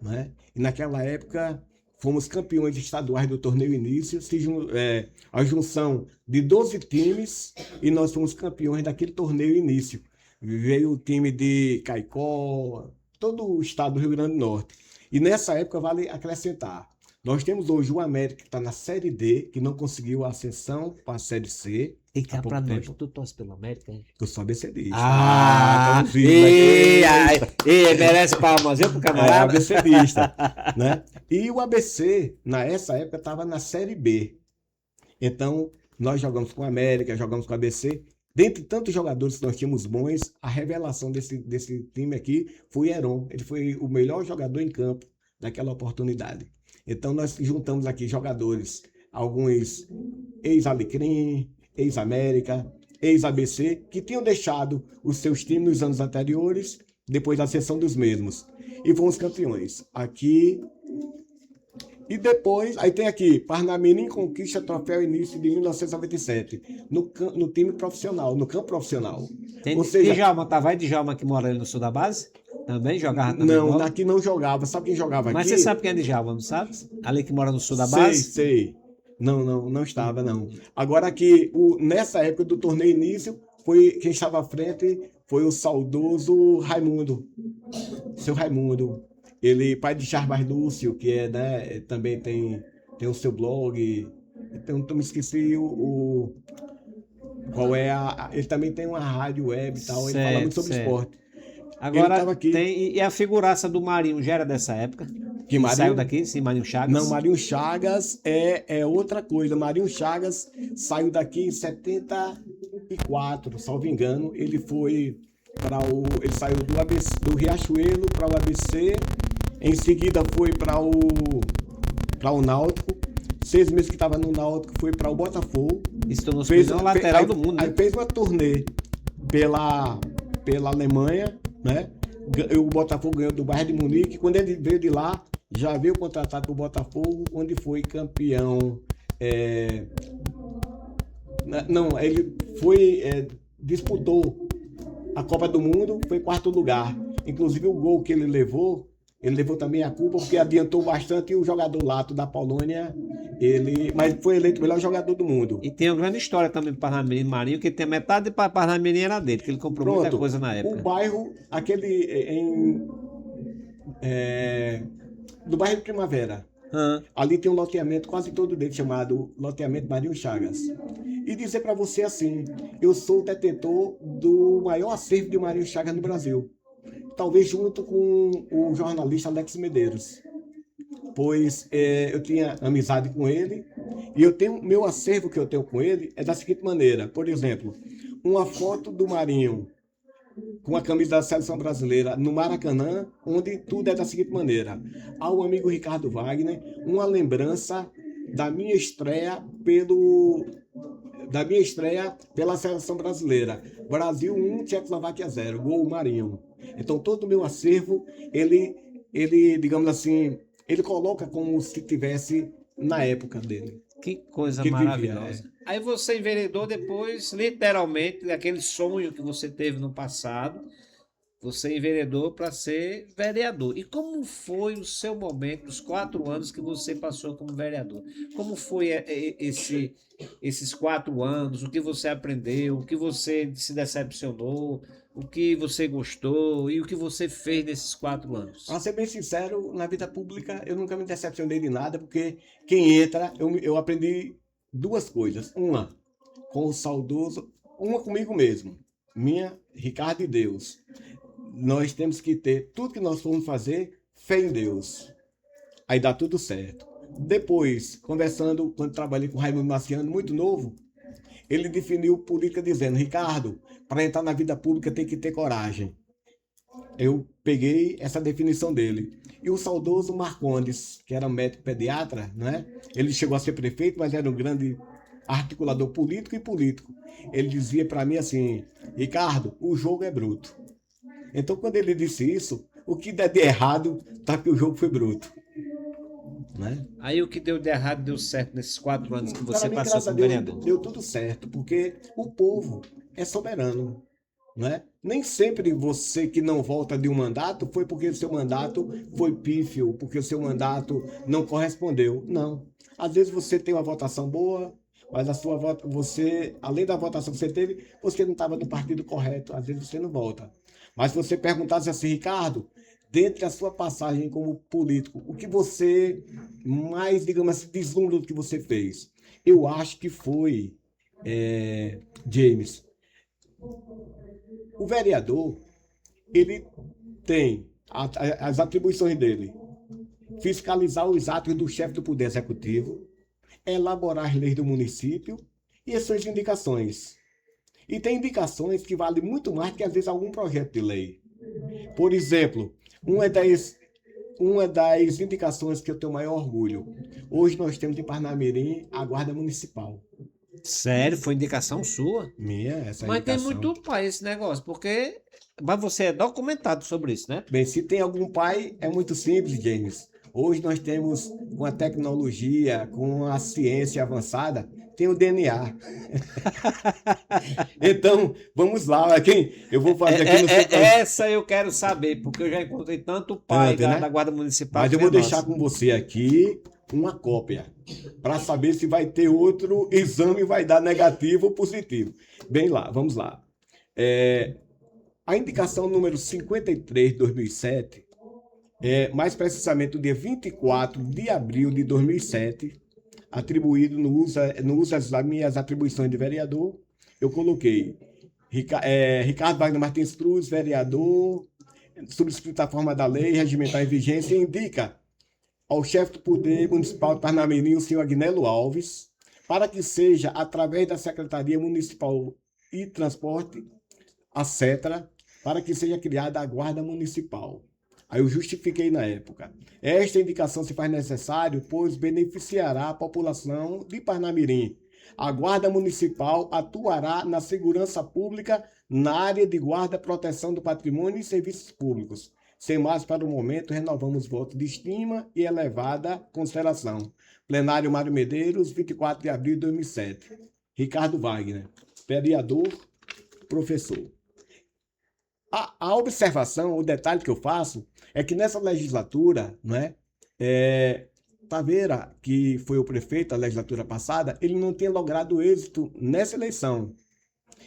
né? E naquela época fomos campeões estaduais do torneio início, a junção de 12 times e nós fomos campeões daquele torneio início. Veio o time de Caicó, todo o estado do Rio Grande do Norte. E nessa época vale acrescentar, nós temos hoje o América que está na Série D, que não conseguiu a ascensão para a Série C. E cá pra nós, tu torce pelo América, hein? Eu sou ABCdista. Merece palmas, viu, pro camarada? ABCdista, né? E o ABC, nessa época, estava na Série B. Então, nós jogamos com o América, jogamos com o ABC. Dentre tantos jogadores que nós tínhamos bons, a revelação desse time aqui foi Heron. Ele foi o melhor jogador em campo naquela oportunidade. Então, nós juntamos aqui jogadores, alguns ex-Alecrim, ex-América, ex-ABC, que tinham deixado os seus times nos anos anteriores, depois da ascensão dos mesmos. E fomos campeões. Aqui... E depois, aí tem aqui, Parnamirim conquista troféu início de 1997, no time profissional, no campo profissional. Tem Djalma, vai Djalma que mora ali no sul da base? Também jogava também? Não, daqui não jogava. Sabe quem jogava aqui? Mas você sabe quem é Djalma, não sabe? Ali que mora no sul da base? Sei. Não estava, não. Agora aqui, nessa época do torneio início, quem estava à frente foi o saudoso Raimundo. Seu Raimundo. Ele, pai de Charbas Lúcio, que também tem tem o seu blog. Então, eu me esqueci qual é ele também tem uma rádio web e tal, ele fala muito Certo, sobre certo. esporte. Ele Agora estava aqui. tem. E a figuraça do Marinho já era dessa época? Que Ele saiu Marinho? daqui, sim, Marinho Chagas? Não, Marinho Chagas é outra coisa. Marinho Chagas saiu daqui em 74, salvo engano. Ele foi ele saiu do Riachuelo para o ABC. Em seguida foi para o Náutico. 6 meses que estava no Náutico foi para o Botafogo. Isso tornou-se o melhor lateral do mundo, né? Aí fez uma turnê pela Alemanha, né? O Botafogo ganhou do Bayern de Munique. Quando ele veio de lá, já veio contratado para o Botafogo, onde foi campeão. Não, ele disputou a Copa do Mundo, foi quarto lugar. Inclusive o gol que ele levou também a culpa, porque adiantou bastante, e o jogador Lato da Polônia, mas foi eleito o melhor jogador do mundo. E tem uma grande história também do Parnamirim Marinho, que tem metade do Parnamirim era dele, que ele comprou muita coisa na época. O bairro, do bairro de Primavera, ali tem um loteamento quase todo dele, chamado Loteamento Marinho Chagas. E dizer para você assim, eu sou o detentor do maior acervo de Marinho Chagas no Brasil. Talvez junto com o jornalista Alex Medeiros, pois eu tinha amizade com ele, e meu acervo que eu tenho com ele é da seguinte maneira: por exemplo, uma foto do Marinho com a camisa da Seleção Brasileira no Maracanã, onde tudo é da seguinte maneira: ao amigo Ricardo Wagner, uma lembrança da minha estreia pela Seleção Brasileira. Brasil 1, Tchecoslováquia 0, gol Marinho. Então todo o meu acervo, ele, digamos assim, ele coloca como se tivesse na época dele. Que coisa maravilhosa. Aí você enveredou depois, literalmente, daquele sonho que você teve no passado, você enveredou para ser vereador. E como foi o seu momento, os 4 anos que você passou como vereador? Como foi esses 4 anos? O que você aprendeu? O que você se decepcionou? O que você gostou? E o que você fez nesses 4 anos? Para ser bem sincero, na vida pública eu nunca me decepcionei de nada, porque quem entra, eu aprendi 2 coisas. Uma, com o saudoso, uma comigo mesmo. Minha, Ricardo e Deus. Nós temos que ter tudo que nós formos fazer, fé em Deus. Aí dá tudo certo. Depois, conversando, quando trabalhei com o Raimundo Marciano, muito novo, ele definiu política dizendo: Ricardo, para entrar na vida pública tem que ter coragem. Eu peguei essa definição dele. E o saudoso Marcondes, que era médico pediatra, né? Ele chegou a ser prefeito, mas era um grande articulador político e político. Ele dizia para mim assim: Ricardo, o jogo é bruto. Então, quando ele disse isso, o que der de errado, tá que o jogo foi bruto. Né? Aí o que deu de errado deu certo nesses 4 anos que você passou como vereador? Deu tudo certo, porque o povo é soberano. Né? Nem sempre você que não volta de um mandato foi porque o seu mandato foi pífio, porque o seu mandato não correspondeu. Não. Às vezes você tem uma votação boa, mas você, além da votação que você teve, você não estava no partido correto. Às vezes você não volta. Mas se você perguntasse assim: Ricardo, dentro da sua passagem como político, o que você mais, digamos assim, deslumbra do que você fez? Eu acho que foi, James, o vereador, ele tem as atribuições dele: fiscalizar os atos do chefe do Poder Executivo, elaborar as leis do município e as suas indicações. E tem indicações que valem muito mais que, às vezes, algum projeto de lei. Por exemplo, uma das indicações que eu tenho maior orgulho: hoje nós temos em Parnamirim a Guarda Municipal. Sério? Foi indicação sua? Minha, essa Mas indicação. tem muito pai esse negócio, porque... Mas você é documentado sobre isso, né? Bem, se tem algum pai, é muito simples, James. Hoje nós temos, com a tecnologia, com a ciência avançada, tem o DNA. Então, vamos lá. Eu vou fazer aqui no seu... Essa eu quero saber, porque eu já encontrei tanto pai da Guarda Municipal. Mas eu vou deixar com você aqui uma cópia, para saber se vai ter outro exame, vai dar negativo ou positivo. Bem lá, vamos lá. A indicação número 53 de 2007, mais precisamente no dia 24 de abril de 2007, atribuído no uso das minhas atribuições de vereador, eu coloquei Ricardo Wagner Martins Cruz, vereador, subscrito a forma da lei regimental em vigência, indica ao chefe do Poder Municipal de Parnamirim, o senhor Agnello Alves, para que seja, através da Secretaria Municipal de Transporte, a CETRA, para que seja criada a Guarda Municipal. Aí eu justifiquei na época. Esta indicação se faz necessário, pois beneficiará a população de Parnamirim. A Guarda Municipal atuará na segurança pública na área de guarda, proteção do patrimônio e serviços públicos. Sem mais para o momento, renovamos voto de estima e elevada consideração. Plenário Mário Medeiros, 24 de abril de 2007. Ricardo Wagner, vereador, professor. A observação, o detalhe que eu faço é que nessa legislatura, né, Taveira, que foi o prefeito da legislatura passada, ele não tinha logrado êxito nessa eleição.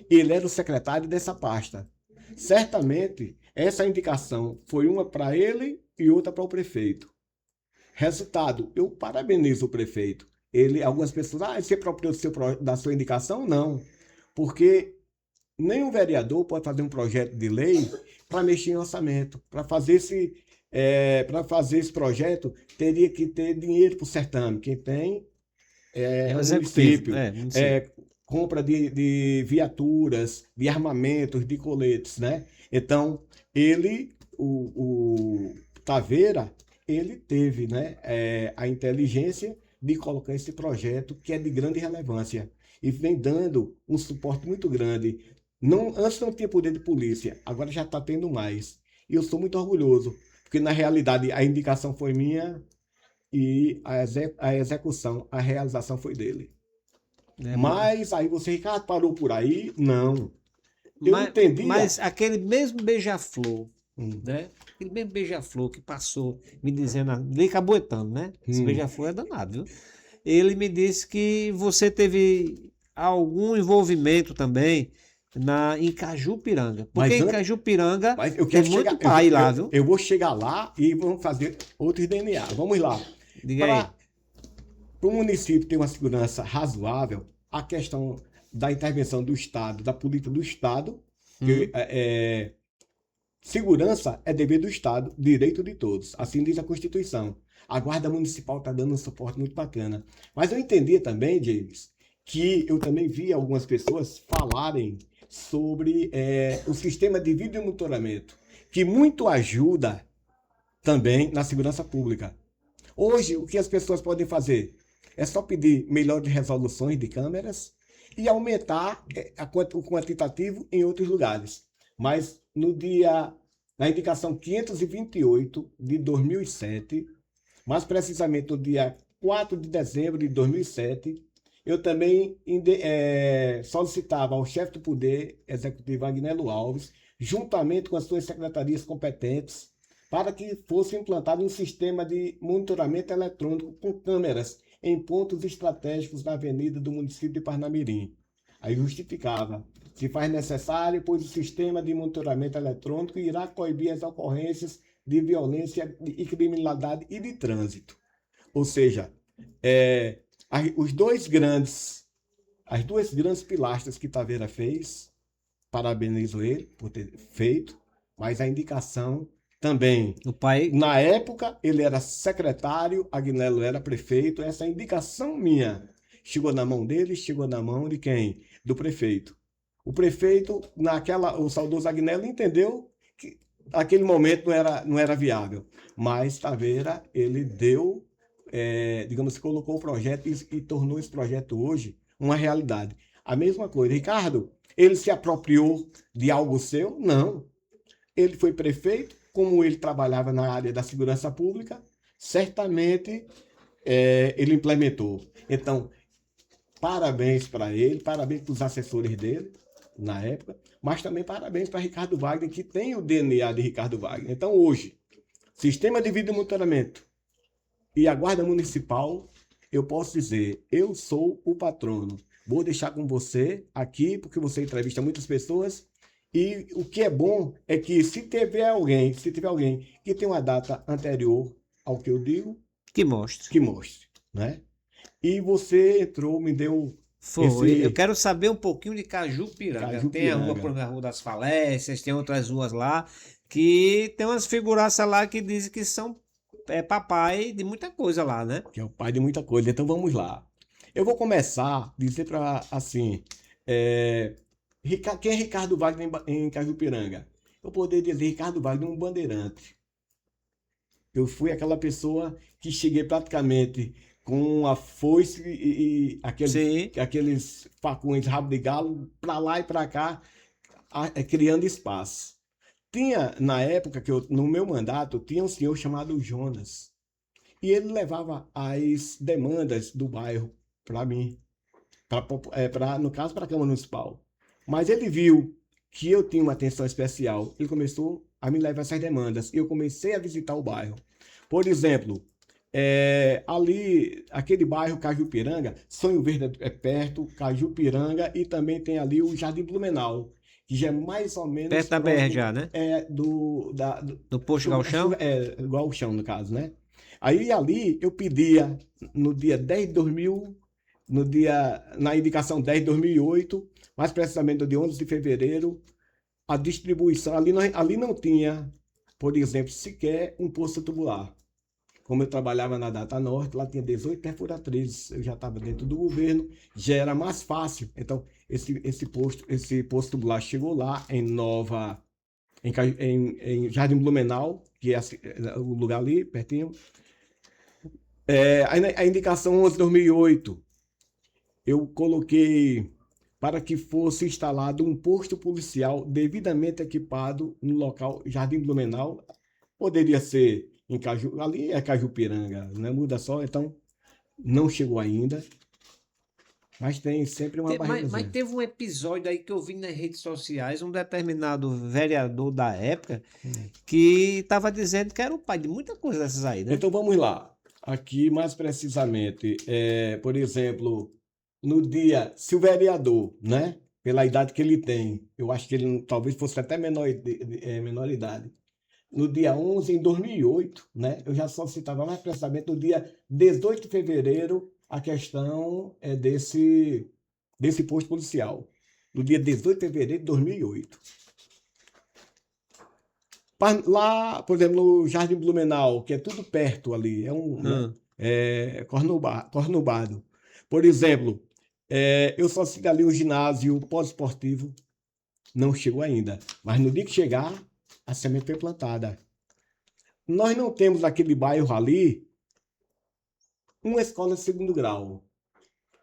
Ele era o secretário dessa pasta. Certamente, essa indicação foi uma para ele e outra para o prefeito. Resultado, eu parabenizo o prefeito. Algumas pessoas, se apropriou da sua indicação? Não. Porque nenhum vereador pode fazer um projeto de lei para mexer em orçamento. Para fazer esse projeto, teria que ter dinheiro para o certame. Quem tem é o município. Compra de viaturas, de armamentos, de coletes, né? Então, o Taveira, ele teve, né, a inteligência de colocar esse projeto que é de grande relevância e vem dando um suporte muito grande. Antes não tinha poder de polícia, agora já está tendo mais. E eu sou muito orgulhoso, porque na realidade a indicação foi minha e a execução, a realização foi dele. Mas aí você, Ricardo, parou por aí? Não. Eu entendi. Mas aquele mesmo beija-flor, né? Aquele mesmo beija-flor que passou me dizendo, veio caboetando, né? Esse beija-flor é danado, viu? Ele me disse que você teve algum envolvimento também em Cajupiranga. Porque em Cajupiranga tem muito pai lá, viu? Eu vou chegar lá e vamos fazer outros DNA. Vamos lá. Diga aí. Para o município ter uma segurança razoável, a questão da intervenção do Estado, da política do Estado, segurança é dever do Estado, direito de todos. Assim diz a Constituição. A Guarda Municipal está dando um suporte muito bacana. Mas eu entendi também, James, que eu também vi algumas pessoas falarem sobre o sistema de vídeo monitoramento, que muito ajuda também na segurança pública. Hoje, o que as pessoas podem fazer? É só pedir melhores resoluções de câmeras e aumentar o quantitativo em outros lugares. Mas na indicação 528 de 2007, mais precisamente no dia 4 de dezembro de 2007, eu também solicitava ao chefe do Poder Executivo, Agnello Alves, juntamente com as suas secretarias competentes, para que fosse implantado um sistema de monitoramento eletrônico com câmeras em pontos estratégicos na avenida do município de Parnamirim. Aí justificava, se faz necessário, pois o sistema de monitoramento eletrônico irá coibir as ocorrências de violência e criminalidade e de trânsito. Ou seja, as duas grandes pilastras que Taveira fez, parabenizo ele por ter feito, mas a indicação também. O pai... Na época, ele era secretário, Agnello era prefeito. Essa indicação minha chegou na mão dele, chegou na mão de quem? Do prefeito. O prefeito, o saudoso Agnello, entendeu que naquele momento não era viável. Mas Taveira, ele deu, colocou o projeto e tornou esse projeto hoje uma realidade. A mesma coisa. Ricardo, ele se apropriou de algo seu? Não. Ele foi prefeito, como ele trabalhava na área da segurança pública, certamente ele implementou. Então, parabéns para ele, parabéns para os assessores dele, na época, mas também parabéns para Ricardo Wagner, que tem o DNA de Ricardo Wagner. Então, hoje, sistema de vídeo monitoramento e a Guarda Municipal, eu posso dizer, eu sou o patrono. Vou deixar com você aqui, porque você entrevista muitas pessoas. E o que é bom é que se tiver alguém que tem uma data anterior ao que eu digo, que mostre, né? E você entrou, me deu Foi. Eu esse quero saber um pouquinho de Cajupiranga. Tem a rua, por Cajupiranga, exemplo, a Rua das Falésias, tem outras ruas lá, que tem umas figuraças lá que dizem que são papai de muita coisa lá, né? que é o pai de muita coisa. Então vamos lá. Eu vou começar a dizer para assim, é, quem é Ricardo Wagner em Cajupiranga? Eu poderia dizer Ricardo Wagner um bandeirante. Eu fui aquela pessoa que cheguei praticamente com a foice e Sim. aqueles facões rabo de galo para lá e para cá, criando espaço. Tinha, na época que no meu mandato, tinha um senhor chamado Jonas. E ele levava as demandas do bairro para mim, no caso, para a Câmara Municipal. Mas ele viu que eu tinha uma atenção especial. Ele começou a me levar essas demandas. Eu comecei a visitar o bairro. Por exemplo, ali, aquele bairro Cajupiranga, Sonho Verde é perto, Cajupiranga, e também tem ali o Jardim Blumenau, que já é mais ou menos Perto da BR próximo já, né? do No Posto Galchão? igual o chão, no caso, né? Aí ali eu pedia, no dia 10 de 2000, na indicação 10 de 2008, mais precisamente no dia 11 de fevereiro, a distribuição, ali não tinha, por exemplo, sequer um posto tubular. Como eu trabalhava na Data Norte, lá tinha 18 perfuratrizes, eu já estava dentro do governo, já era mais fácil. Então, esse posto tubular chegou lá em Jardim Blumenau, que é o lugar ali, pertinho. A indicação 11 de 2008, eu coloquei para que fosse instalado um posto policial devidamente equipado no local Jardim Blumenau. Poderia ser em Caju, ali é Cajupiranga, né? Muda só, então não chegou ainda, mas tem sempre uma Mas barreirazinha. teve um episódio aí que eu vi nas redes sociais, um determinado vereador da época que estava dizendo que era o pai de muita coisa dessas aí, né? Então vamos lá. Aqui, mais precisamente, por exemplo, no dia, se o vereador, né, pela idade que ele tem, eu acho que ele talvez fosse até menor idade, no dia 11 em 2008, né, eu já solicitava mais precisamente no dia 18 de fevereiro a questão desse posto policial. No dia 18 de fevereiro de 2008. Lá, por exemplo, no Jardim Blumenau, que é tudo perto ali, né, Hum. Cornubado. Por exemplo, eu só sigo ali o ginásio pós-esportivo, não chegou ainda. Mas no dia que chegar, a semente foi plantada. Nós não temos naquele bairro ali uma escola de segundo grau.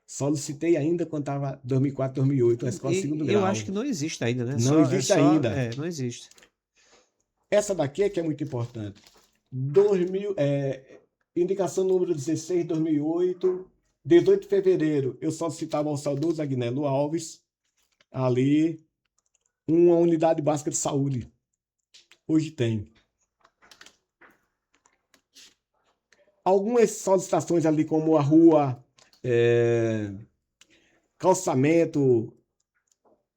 Solicitei ainda quando estava 2004, 2008, uma escola de segundo E eu acho que grau. não existe ainda, né? Não existe ainda. Não existe. Essa daqui é que é muito importante. 2000, indicação número 16, 2008, 18 de fevereiro, eu solicitava ao saudoso Agnello Alves, ali, uma unidade básica de saúde. Hoje tem. Algumas solicitações ali, como a rua, calçamento,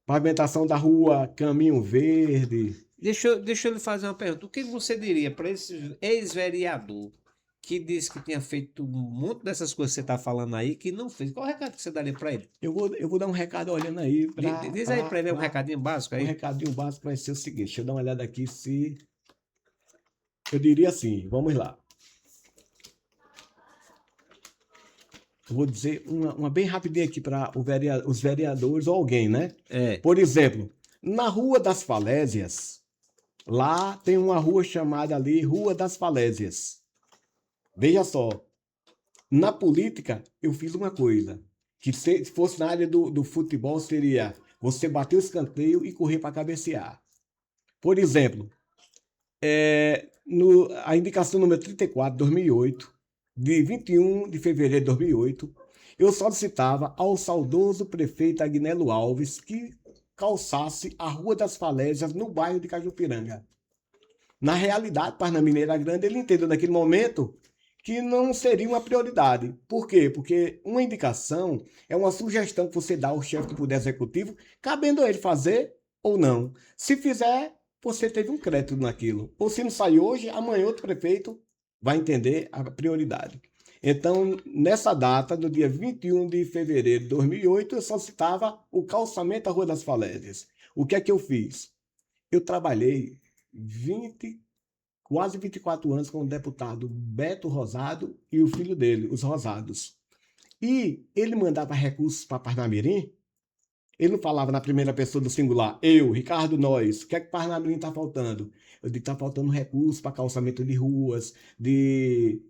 pavimentação da rua Caminho Verde. Deixa eu lhe fazer uma pergunta. O que você diria para esse ex-vereador que disse que tinha feito um monte dessas coisas que você está falando aí, que não fez? Qual o recado que você daria para ele? Eu vou dar um recado olhando aí. Diz aí para ele um recadinho básico Um aí. recadinho básico vai ser o seguinte: deixa eu dar uma olhada aqui se. Eu diria assim, vamos lá. Eu vou dizer uma bem rapidinha aqui para os vereadores ou alguém, né? Por exemplo, na Rua das Falésias, lá tem uma rua chamada ali Rua das Falésias. Veja só, na política eu fiz uma coisa, que se fosse na área do futebol seria você bater o escanteio e correr para cabecear. Por exemplo, a indicação número 34, 2008, de 21 de fevereiro de 2008, eu solicitava ao saudoso prefeito Agnello Alves que calçasse a Rua das Falésias no bairro de Cajupiranga. Na realidade, Parnamineira Grande, ele entendeu naquele momento que não seria uma prioridade. Por quê? Porque uma indicação é uma sugestão que você dá ao chefe do Poder Executivo, cabendo a ele fazer ou não. Se fizer, você teve um crédito naquilo. Ou se não sair hoje, amanhã outro prefeito vai entender a prioridade. Então, nessa data, no dia 21 de fevereiro de 2008, eu solicitava o calçamento da Rua das Falésias. O que é que eu fiz? Eu trabalhei 20, quase 24 anos com o deputado Beto Rosado e o filho dele, os Rosados. E ele mandava recursos para Parnamirim. Ele não falava na primeira pessoa do singular, eu, Ricardo Nós, o que é que Parnamirim está faltando? Eu digo, está faltando recursos para calçamento de ruas, de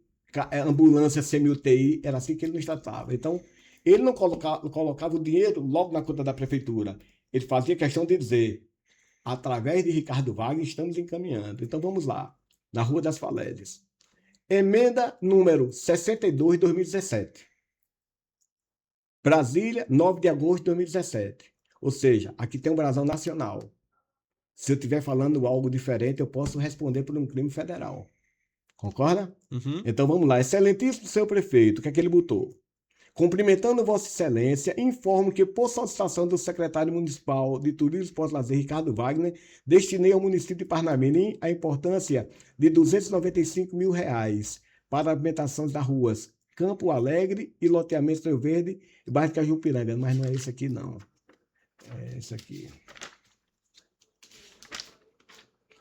ambulância semi-UTI, era assim que ele nos tratava. Então, ele não colocava o dinheiro logo na conta da prefeitura. Ele fazia questão de dizer, através de Ricardo Wagner, estamos encaminhando. Então, vamos lá, na Rua das Falésias. Emenda número 62 de 2017. Brasília, 9 de agosto de 2017. Ou seja, aqui tem um brasão nacional. Se eu estiver falando algo diferente, eu posso responder por um crime federal. Concorda? Uhum. Então vamos lá. Excelentíssimo senhor prefeito, o que é que ele botou? Cumprimentando Vossa Excelência, informo que, por solicitação do secretário municipal de Turismo e Esporte e Lazer, Ricardo Wagner, destinei ao município de Parnamirim a importância de R$295 mil para a pavimentação das ruas Campo Alegre e loteamento Rio Verde e bairro de Cajupiranga. Mas não é esse aqui, não. É esse aqui.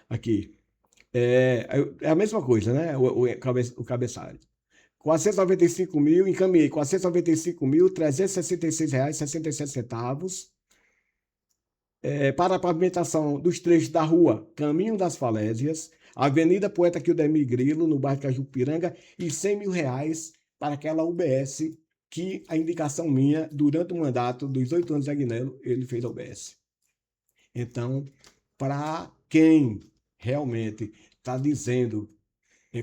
Aqui. É a mesma coisa, né? O cabeçalho. 495 mil, encaminhei R$495.366,67 para a pavimentação dos trechos da rua Caminho das Falésias, Avenida Poeta Quildemir Grilo, no bairro Cajupiranga, e R$100 mil para aquela UBS que a indicação minha, durante o mandato dos 8 anos de Agnello, ele fez a UBS. Então, para quem realmente está dizendo,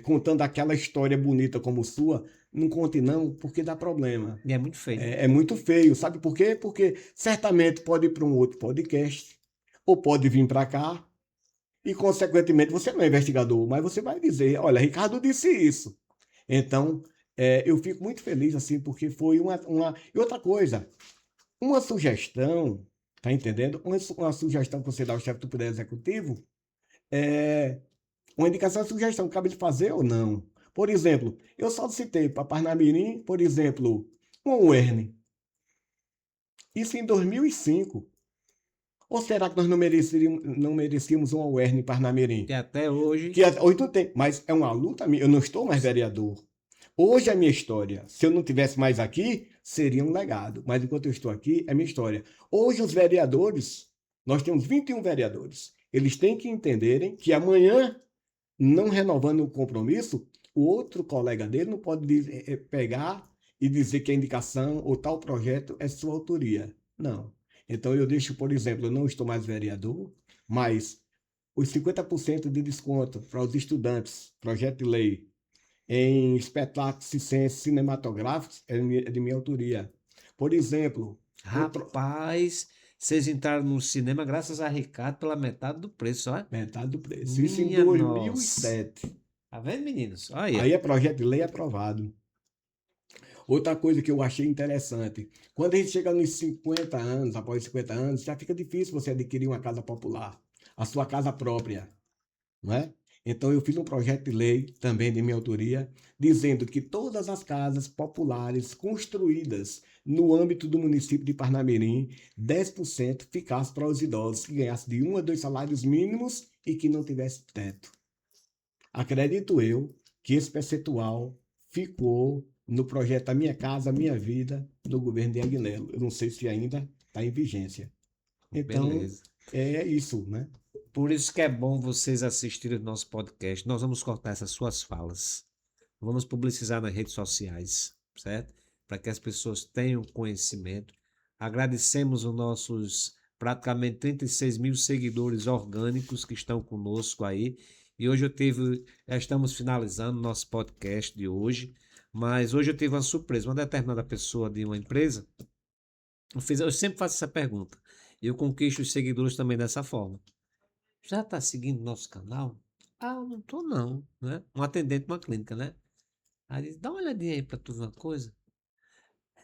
contando aquela história bonita como sua, não conte não, porque dá problema. E é muito feio. É muito feio, sabe por quê? Porque certamente pode ir para um outro podcast, ou pode vir para cá, e consequentemente você não é investigador, mas você vai dizer, olha, Ricardo disse isso. Então, eu fico muito feliz, assim, porque foi uma... E outra coisa, uma sugestão, tá entendendo? Uma sugestão que você dá ao chefe do Poder Executivo, uma indicação, sugestão, cabe de fazer ou não. Por exemplo, eu solicitei para Parnamirim, por exemplo, uma UERN. Isso em 2005. Ou será que nós não merecíamos uma UERN em Parnamirim? Que até hoje... Que hoje não tem, mas é uma luta minha. Eu não estou mais vereador. Hoje é minha história. Se eu não tivesse mais aqui, seria um legado. Mas enquanto eu estou aqui, é minha história. Hoje os vereadores, nós temos 21 vereadores. Eles têm que entenderem que amanhã, não renovando o compromisso, o outro colega dele não pode pegar e dizer que a indicação ou tal projeto é sua autoria. Não. Então eu deixo, por exemplo, eu não estou mais vereador, mas os 50% de desconto para os estudantes, projeto de lei, em espetáculos cinematográficos é de minha autoria. Por exemplo... Rapaz, vocês entraram no cinema graças a Ricardo pela metade do preço, ó. Metade do preço. Isso em 2007. Nossa. Tá vendo, meninos? Olha. Aí é projeto de lei aprovado. Outra coisa que eu achei interessante, quando a gente chega nos 50 anos, após 50 anos, já fica difícil você adquirir uma casa popular, a sua casa própria, não é? Então eu fiz um projeto de lei, também de minha autoria, dizendo que todas as casas populares construídas no âmbito do município de Parnamirim, 10% ficasse para os idosos que ganhassem de 1 a 2 salários mínimos e que não tivesse teto. Acredito eu que esse percentual ficou no projeto A Minha Casa, Minha Vida, do governo de Agnello. Eu não sei se ainda está em vigência. Então, beleza. É isso, né? Por isso que é bom vocês assistirem o nosso podcast. Nós vamos cortar essas suas falas. Vamos publicizar nas redes sociais, certo? Para que as pessoas tenham conhecimento. Agradecemos os nossos praticamente 36 mil seguidores orgânicos que estão conosco aí. E hoje já estamos finalizando o nosso podcast de hoje. Mas hoje eu tive uma surpresa. Uma determinada pessoa de uma empresa, eu sempre faço essa pergunta. Eu conquisto os seguidores também dessa forma. Já está seguindo nosso canal? Ah, eu não estou não, né? Um atendente de uma clínica, né? Aí diz, dá uma olhadinha aí para tu ver uma coisa.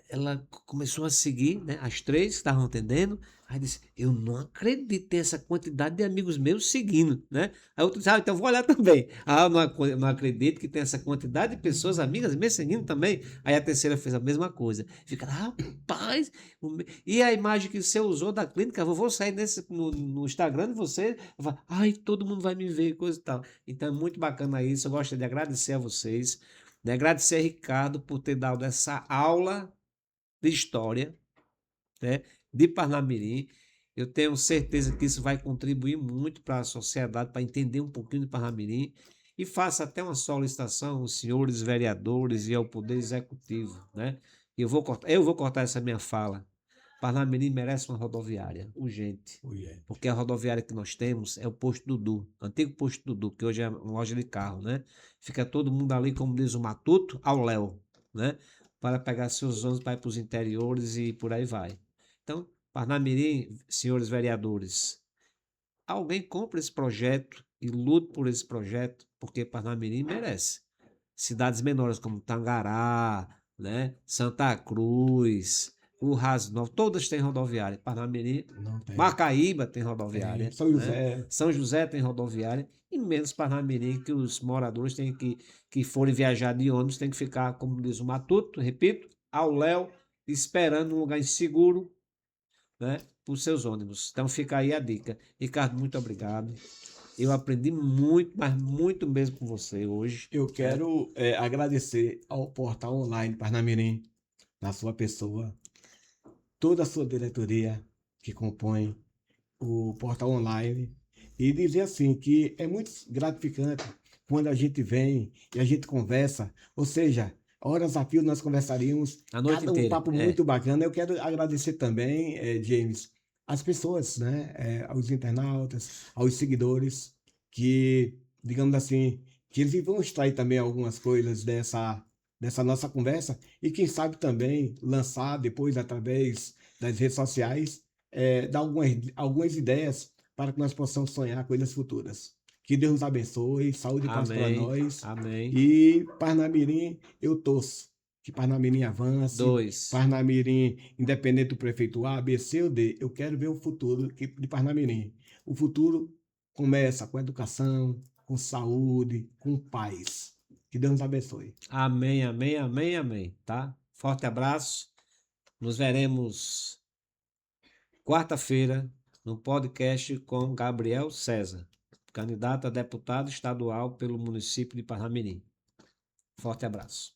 ela começou a seguir, né, as 3 que estavam atendendo. Aí disse: eu não acredito em ter essa quantidade de amigos meus seguindo, né? Aí outro disse: então vou olhar também. Eu não acredito que tem essa quantidade de pessoas, amigas minhas seguindo também. Aí a terceira fez a mesma coisa. Fica, rapaz, e a imagem que você usou da clínica, eu vou sair no Instagram de você, ai, todo mundo vai me ver, coisa e tal. Então é muito bacana isso, eu gosto de agradecer a vocês, de agradecer a Ricardo por ter dado essa aula de história, né, de Parnamirim. Eu tenho certeza que isso vai contribuir muito para a sociedade, para entender um pouquinho de Parnamirim. E faço até uma solicitação aos senhores vereadores e ao Poder Executivo, né? Eu vou cortar essa minha fala. Parnamirim merece uma rodoviária, urgente. Porque a rodoviária que nós temos é o Posto Dudu, antigo Posto Dudu, que hoje é uma loja de carro, né? Fica todo mundo ali, como diz o Matuto, ao léu, né? Para pegar seus ônibus para ir para os interiores e por aí vai. Então, Parnamirim, senhores vereadores, alguém compre esse projeto e lute por esse projeto, porque Parnamirim merece. Cidades menores como Tangará, né? Santa Cruz, o Rasnov, todas têm rodoviária. Parnamirim, Não tem. Macaíba tem rodoviária. São José. Né? São José tem rodoviária. E menos Parnamirim, que os moradores têm que forem viajar de ônibus, tem que ficar, como diz o Matuto, repito, ao léu, esperando um lugar inseguro, né, para os seus ônibus. Então fica aí a dica. Ricardo, muito obrigado. Eu aprendi muito, mas muito mesmo com você hoje. Eu quero agradecer ao Portal Online Parnamirim, na sua pessoa, toda a sua diretoria que compõe o Portal Online, e dizer assim que é muito gratificante quando a gente vem e a gente conversa, ou seja, horas a fio nós conversaríamos, A noite cada um inteira. papo muito bacana. Eu quero agradecer também, James, as pessoas, né, aos internautas, aos seguidores, que, digamos assim, que eles vão extrair também algumas coisas dessa nossa conversa e quem sabe também lançar depois através das redes sociais, dar algumas ideias para que nós possamos sonhar coisas futuras. Que Deus nos abençoe, saúde e paz para nós. Amém. E Parnamirim, eu torço que Parnamirim avance. 2. Parnamirim, independente do prefeito A, B, C ou D, eu quero ver o futuro de Parnamirim. O futuro começa com educação, com saúde, com paz. Que Deus nos abençoe. Amém, amém, amém, amém, tá? Forte abraço. Nos veremos quarta-feira no podcast com Gabriel César, candidato a deputado estadual pelo município de Parnamirim. Forte abraço.